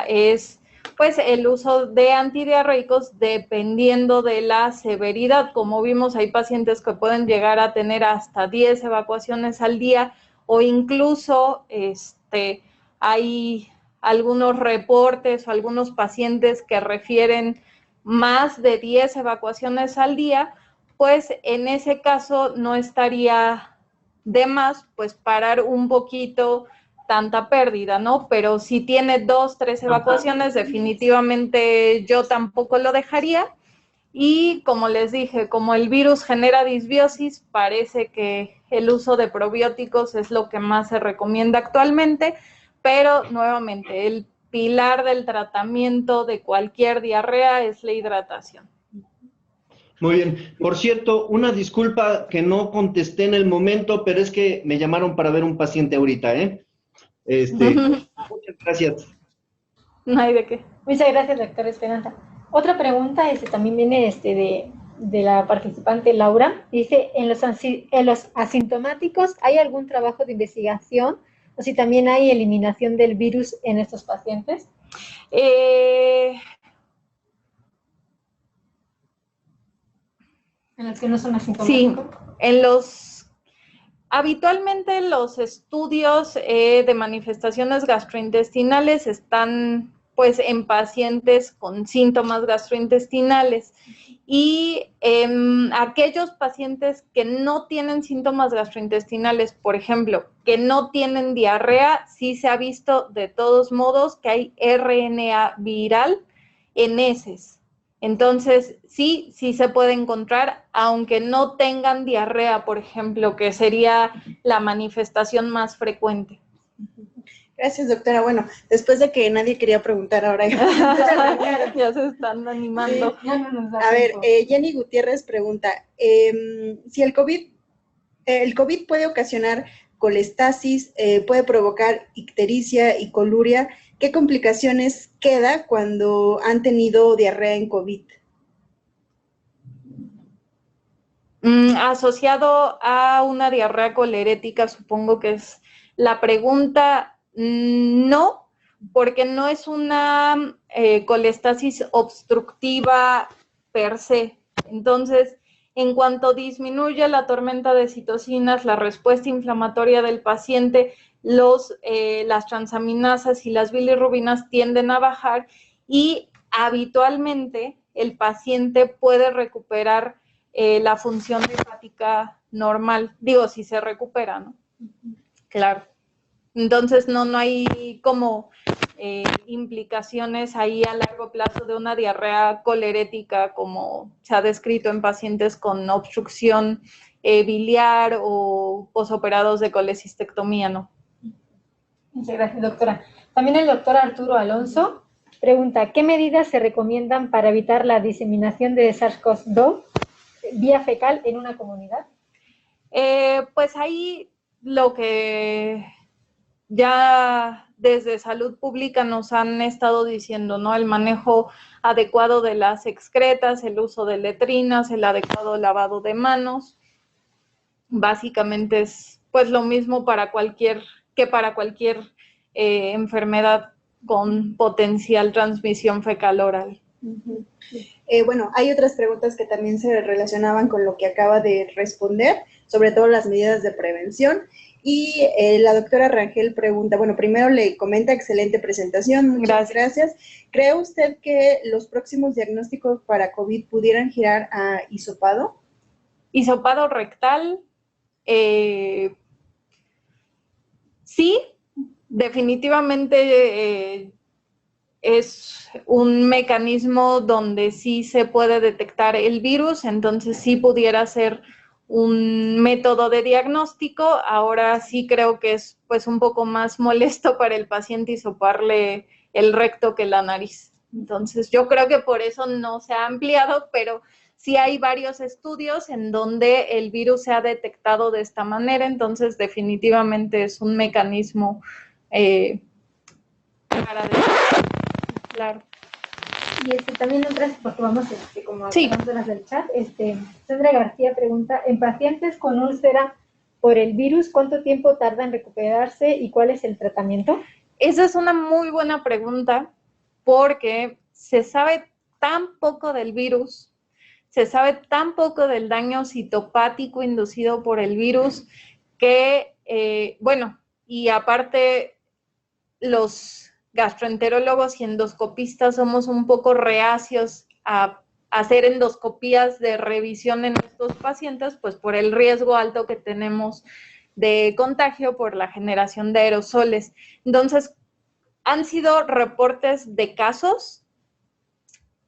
Speaker 2: es pues el uso de antidiarreicos dependiendo de la severidad. Como vimos, hay pacientes que pueden llegar a tener hasta 10 evacuaciones al día, o incluso hay algunos reportes o algunos pacientes que refieren más de 10 evacuaciones al día. Pues en ese caso no estaría de más, pues parar un poquito tanta pérdida, ¿no? Pero si tiene 2, 3 evacuaciones, definitivamente yo tampoco lo dejaría. Y como les dije, como el virus genera disbiosis, parece que el uso de probióticos es lo que más se recomienda actualmente, pero nuevamente, el pilar del tratamiento de cualquier diarrea es la hidratación.
Speaker 5: Muy bien. Por cierto, una disculpa que no contesté en el momento, pero es que me llamaron para ver un paciente ahorita, ¿eh? Muchas gracias.
Speaker 2: No hay de qué.
Speaker 4: Muchas gracias, doctora Esperanza. Otra pregunta también viene de la participante Laura. Dice, ¿en los asintomáticos hay algún trabajo de investigación o si también hay eliminación del virus en estos pacientes? ¿En los que no son asintomáticos? Sí, habitualmente los estudios de manifestaciones gastrointestinales están pues en pacientes con síntomas gastrointestinales, y aquellos pacientes que no tienen síntomas gastrointestinales, por ejemplo, que no tienen diarrea, sí se ha visto de todos modos que hay RNA viral en heces. Entonces, sí se puede encontrar, aunque no tengan diarrea, por ejemplo, que sería la manifestación más frecuente.
Speaker 3: Gracias, doctora. Bueno, después de que nadie quería preguntar, ahora
Speaker 2: ya se están animando.
Speaker 3: Sí. A ver, Jenny Gutiérrez pregunta, si el COVID puede ocasionar colestasis, puede provocar ictericia y coluria, ¿qué complicaciones queda cuando han tenido diarrea en COVID?
Speaker 2: Asociado a una diarrea colerética, supongo que es la pregunta. No, porque no es una colestasis obstructiva per se. Entonces, en cuanto disminuye la tormenta de citocinas, la respuesta inflamatoria del paciente, las transaminasas y las bilirrubinas tienden a bajar y habitualmente el paciente puede recuperar la función hepática normal, digo, si se recupera, ¿no? Claro. Entonces, no hay como implicaciones ahí a largo plazo de una diarrea colerética como se ha descrito en pacientes con obstrucción biliar o posoperados de colecistectomía, ¿no?
Speaker 4: Muchas gracias, doctora. También el doctor Arturo Alonso pregunta, ¿qué medidas se recomiendan para evitar la diseminación de SARS-CoV-2 vía fecal en una comunidad?
Speaker 2: Pues ahí lo que ya desde salud pública nos han estado diciendo, ¿no? El manejo adecuado de las excretas, el uso de letrinas, el adecuado lavado de manos. Básicamente es pues lo mismo para cualquier enfermedad con potencial transmisión fecal oral.
Speaker 3: Bueno, hay otras preguntas que también se relacionaban con lo que acaba de responder, sobre todo las medidas de prevención. Y la doctora Rangel pregunta, bueno, primero le comenta, excelente presentación, muchas gracias. ¿Cree usted que los próximos diagnósticos para COVID pudieran girar a hisopado?
Speaker 2: Hisopado rectal, sí, definitivamente es un mecanismo donde sí se puede detectar el virus, entonces sí pudiera ser un método de diagnóstico. Ahora sí creo que es pues un poco más molesto para el paciente hisoparle el recto que la nariz. Entonces yo creo que por eso no se ha ampliado, pero sí hay varios estudios en donde el virus se ha detectado de esta manera, entonces definitivamente es un mecanismo para detectar. Claro.
Speaker 4: Y también otras, porque vamos como hablando las del chat, Sandra García pregunta, en pacientes con úlcera por el virus, ¿cuánto tiempo tarda en recuperarse y cuál es el tratamiento?
Speaker 2: Esa es una muy buena pregunta porque se sabe tan poco del virus, se sabe tan poco del daño citopático inducido por el virus que, bueno, y aparte los gastroenterólogos y endoscopistas somos un poco reacios a hacer endoscopías de revisión en estos pacientes, pues por el riesgo alto que tenemos de contagio por la generación de aerosoles. Entonces, han sido reportes de casos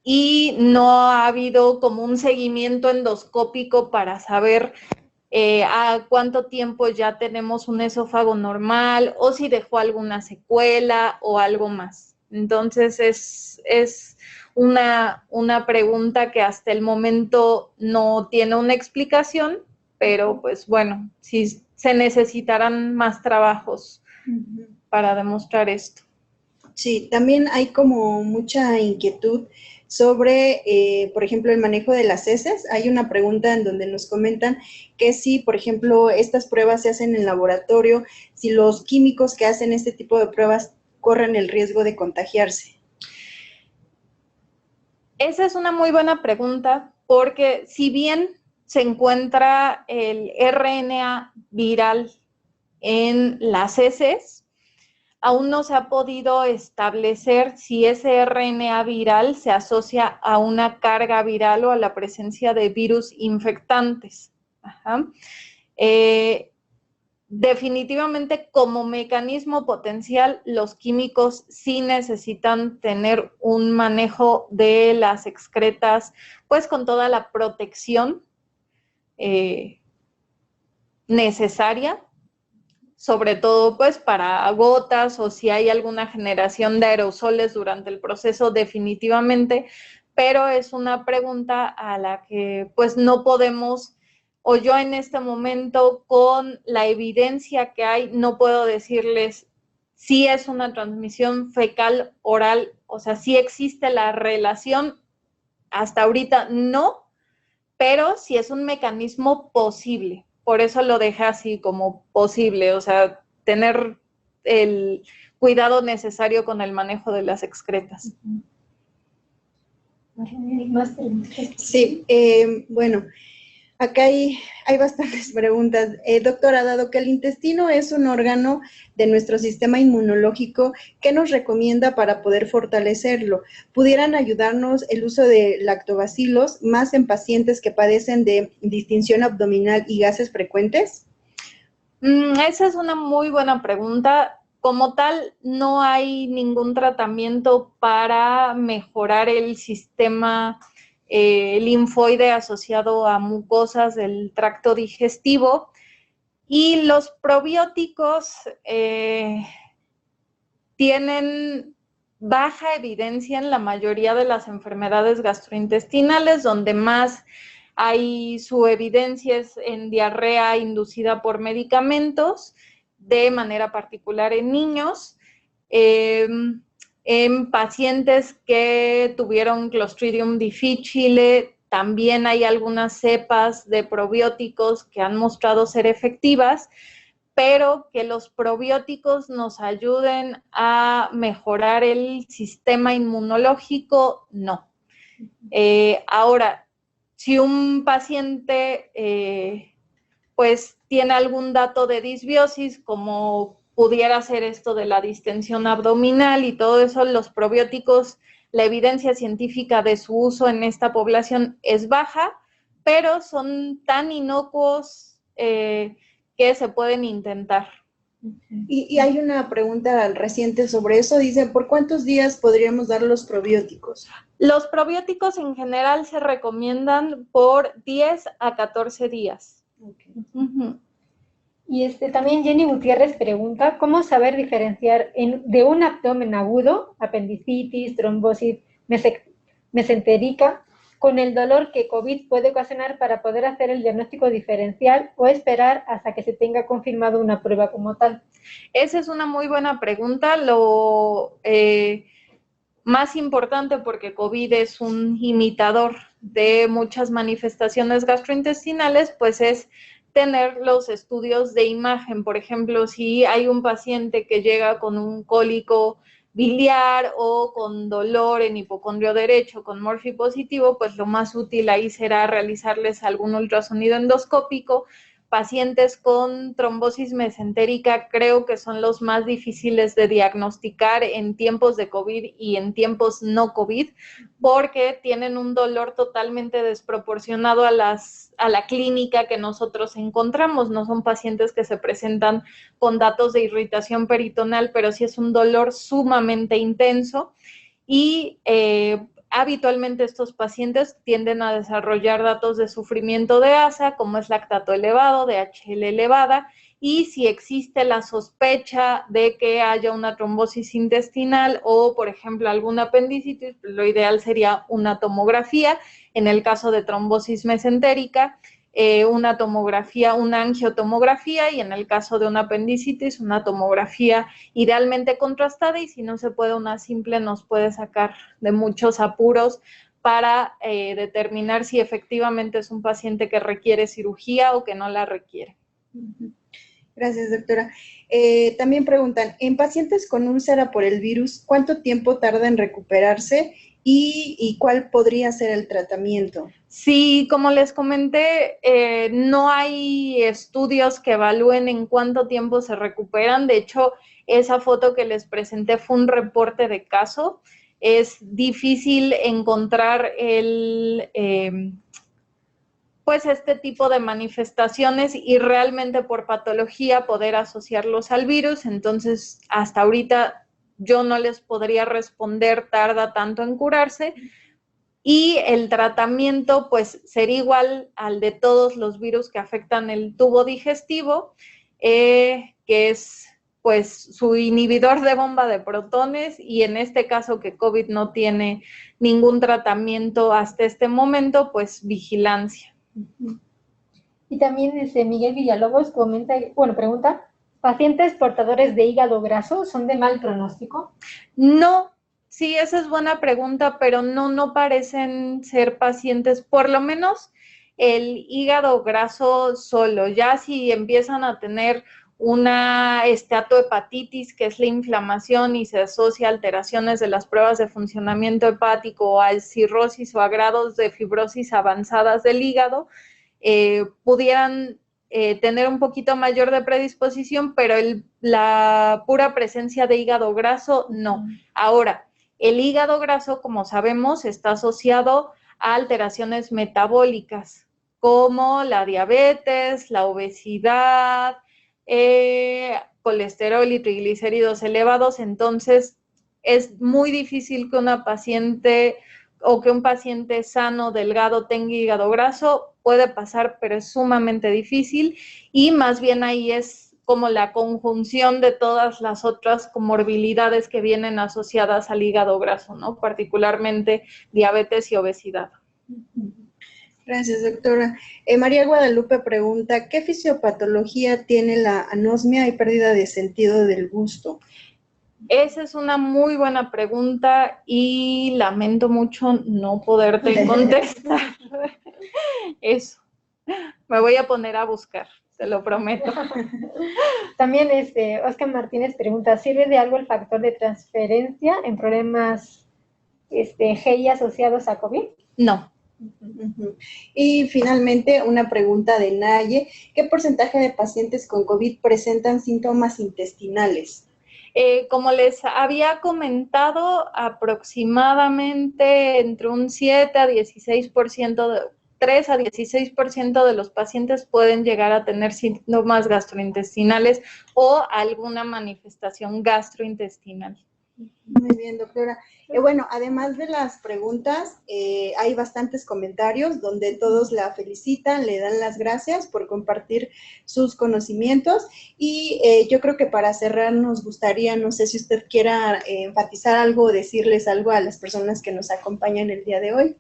Speaker 2: y no ha habido como un seguimiento endoscópico para saber a cuánto tiempo ya tenemos un esófago normal o si dejó alguna secuela o algo más. Entonces es una pregunta que hasta el momento no tiene una explicación, pero pues bueno, sí se necesitarán más trabajos para demostrar esto.
Speaker 3: Sí, también hay como mucha inquietud sobre, por ejemplo, el manejo de las heces. Hay una pregunta en donde nos comentan que si, por ejemplo, estas pruebas se hacen en laboratorio, si los químicos que hacen este tipo de pruebas corren el riesgo de contagiarse.
Speaker 2: Esa es una muy buena pregunta porque si bien se encuentra el RNA viral en las heces, aún no se ha podido establecer si ese RNA viral se asocia a una carga viral o a la presencia de virus infectantes. Definitivamente, como mecanismo potencial, los químicos sí necesitan tener un manejo de las excretas, pues con toda la protección necesaria, sobre todo pues para gotas o si hay alguna generación de aerosoles durante el proceso, definitivamente, pero es una pregunta a la que pues no podemos, o yo en este momento con la evidencia que hay, no puedo decirles sí es una transmisión fecal oral, o sea, sí existe la relación, hasta ahorita no, pero sí es un mecanismo posible. Por eso lo deja así como posible, o sea, tener el cuidado necesario con el manejo de las excretas.
Speaker 3: Sí, bueno, acá hay bastantes preguntas. Doctora, dado que el intestino es un órgano de nuestro sistema inmunológico, ¿qué nos recomienda para poder fortalecerlo? ¿Pudieran ayudarnos el uso de lactobacilos más en pacientes que padecen de distensión abdominal y gases frecuentes?
Speaker 2: Esa es una muy buena pregunta. Como tal, no hay ningún tratamiento para mejorar el sistema linfoide asociado a mucosas del tracto digestivo. Y los probióticos tienen baja evidencia en la mayoría de las enfermedades gastrointestinales, donde más hay su evidencia es en diarrea inducida por medicamentos, de manera particular en niños, en pacientes que tuvieron Clostridium difficile, también hay algunas cepas de probióticos que han mostrado ser efectivas, pero que los probióticos nos ayuden a mejorar el sistema inmunológico, no. Ahora, si un paciente pues tiene algún dato de disbiosis, como pudiera ser esto de la distensión abdominal y todo eso, los probióticos, la evidencia científica de su uso en esta población es baja, pero son tan inocuos que se pueden intentar.
Speaker 3: Y hay una pregunta reciente sobre eso, dice, ¿por cuántos días podríamos dar los probióticos?
Speaker 2: Los probióticos en general se recomiendan por 10 a 14 días.
Speaker 3: Okay.
Speaker 4: Y también Jenny Gutiérrez pregunta, ¿cómo saber diferenciar de un abdomen agudo, apendicitis, trombosis mesentérica, con el dolor que COVID puede ocasionar para poder hacer el diagnóstico diferencial o esperar hasta que se tenga confirmado una prueba como tal?
Speaker 2: Esa es una muy buena pregunta. Lo más importante, porque COVID es un imitador de muchas manifestaciones gastrointestinales, pues es tener los estudios de imagen. Por ejemplo, si hay un paciente que llega con un cólico biliar o con dolor en hipocondrio derecho, con Morphy positivo, pues lo más útil ahí será realizarles algún ultrasonido endoscópico. Pacientes con trombosis mesentérica creo que son los más difíciles de diagnosticar en tiempos de COVID y en tiempos no COVID, porque tienen un dolor totalmente desproporcionado a la clínica que nosotros encontramos. No son pacientes que se presentan con datos de irritación peritoneal, pero sí es un dolor sumamente intenso y habitualmente estos pacientes tienden a desarrollar datos de sufrimiento de ASA, como es lactato elevado, DHL elevada, y si existe la sospecha de que haya una trombosis intestinal o, por ejemplo, alguna apendicitis, lo ideal sería una tomografía. En el caso de trombosis mesentérica, una tomografía, una angiotomografía, y en el caso de una apendicitis, una tomografía idealmente contrastada, y si no se puede una simple, nos puede sacar de muchos apuros para determinar si efectivamente es un paciente que requiere cirugía o que no la requiere.
Speaker 3: Gracias, doctora. También preguntan, en pacientes con úlcera por el virus, ¿cuánto tiempo tarda en recuperarse y cuál podría ser el tratamiento?
Speaker 2: Sí, como les comenté, no hay estudios que evalúen en cuánto tiempo se recuperan. De hecho, esa foto que les presenté fue un reporte de caso. Es difícil encontrar pues este tipo de manifestaciones y realmente por patología poder asociarlos al virus. Entonces, hasta ahorita yo no les podría responder, tarda tanto en curarse. Y el tratamiento, pues, sería igual al de todos los virus que afectan el tubo digestivo, que es, pues, su inhibidor de bomba de protones, y en este caso que COVID no tiene ningún tratamiento hasta este momento, pues, vigilancia.
Speaker 4: Y también Miguel Villalobos pregunta, ¿Pacientes portadores de hígado graso son de mal pronóstico?
Speaker 2: No, sí, esa es buena pregunta, pero no parecen ser pacientes, por lo menos el hígado graso solo. Ya si empiezan a tener una esteatohepatitis, que es la inflamación y se asocia a alteraciones de las pruebas de funcionamiento hepático o a cirrosis o a grados de fibrosis avanzadas del hígado, pudieran tener un poquito mayor de predisposición, pero la pura presencia de hígado graso, no. Ahora, el hígado graso, como sabemos, está asociado a alteraciones metabólicas, como la diabetes, la obesidad, colesterol y triglicéridos elevados. Entonces, es muy difícil que una paciente o que un paciente sano, delgado, tenga hígado graso. Puede pasar, pero es sumamente difícil, y más bien ahí es como la conjunción de todas las otras comorbilidades que vienen asociadas al hígado graso, ¿no? Particularmente diabetes y obesidad.
Speaker 3: Gracias, doctora. María Guadalupe pregunta, ¿qué fisiopatología tiene la anosmia y pérdida de sentido del gusto?
Speaker 2: Esa es una muy buena pregunta y lamento mucho no poderte contestar. Eso. Me voy a poner a buscar, te lo prometo.
Speaker 4: También Oscar Martínez pregunta, ¿sirve de algo el factor de transferencia en problemas GI asociados a COVID?
Speaker 2: No.
Speaker 3: Y finalmente, una pregunta de Naye, ¿qué porcentaje de pacientes con COVID presentan síntomas intestinales?
Speaker 2: Como les había comentado, aproximadamente entre un 7 a 16%, 3 a 16% de los pacientes pueden llegar a tener síntomas gastrointestinales o alguna manifestación gastrointestinal.
Speaker 3: Muy bien, doctora. Bueno, además de las preguntas, hay bastantes comentarios donde todos la felicitan, le dan las gracias por compartir sus conocimientos, y yo creo que para cerrar nos gustaría, no sé si usted quiera enfatizar algo o decirles algo a las personas que nos acompañan el día de hoy.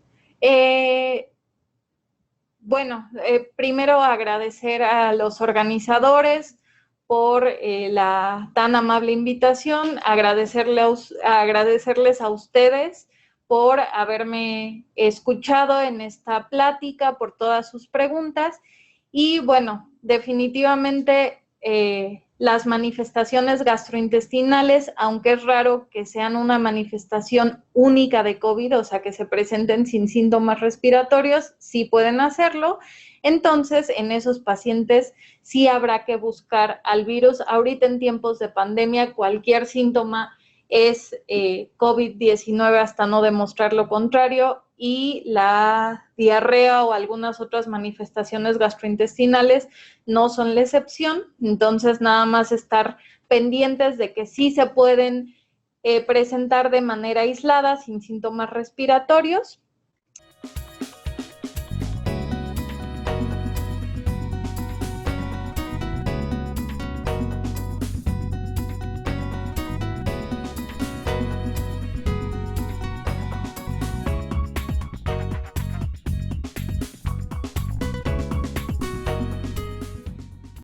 Speaker 2: Bueno, primero agradecer a los organizadores por la tan amable invitación, agradecerles a ustedes por haberme escuchado en esta plática, por todas sus preguntas, y bueno, definitivamente las manifestaciones gastrointestinales, aunque es raro que sean una manifestación única de COVID, o sea, que se presenten sin síntomas respiratorios, sí pueden hacerlo. Entonces, en esos pacientes sí habrá que buscar al virus. Ahorita en tiempos de pandemia, cualquier síntoma es COVID-19 hasta no demostrar lo contrario, y la diarrea o algunas otras manifestaciones gastrointestinales no son la excepción. Entonces, nada más estar pendientes de que sí se pueden presentar de manera aislada, sin síntomas respiratorios,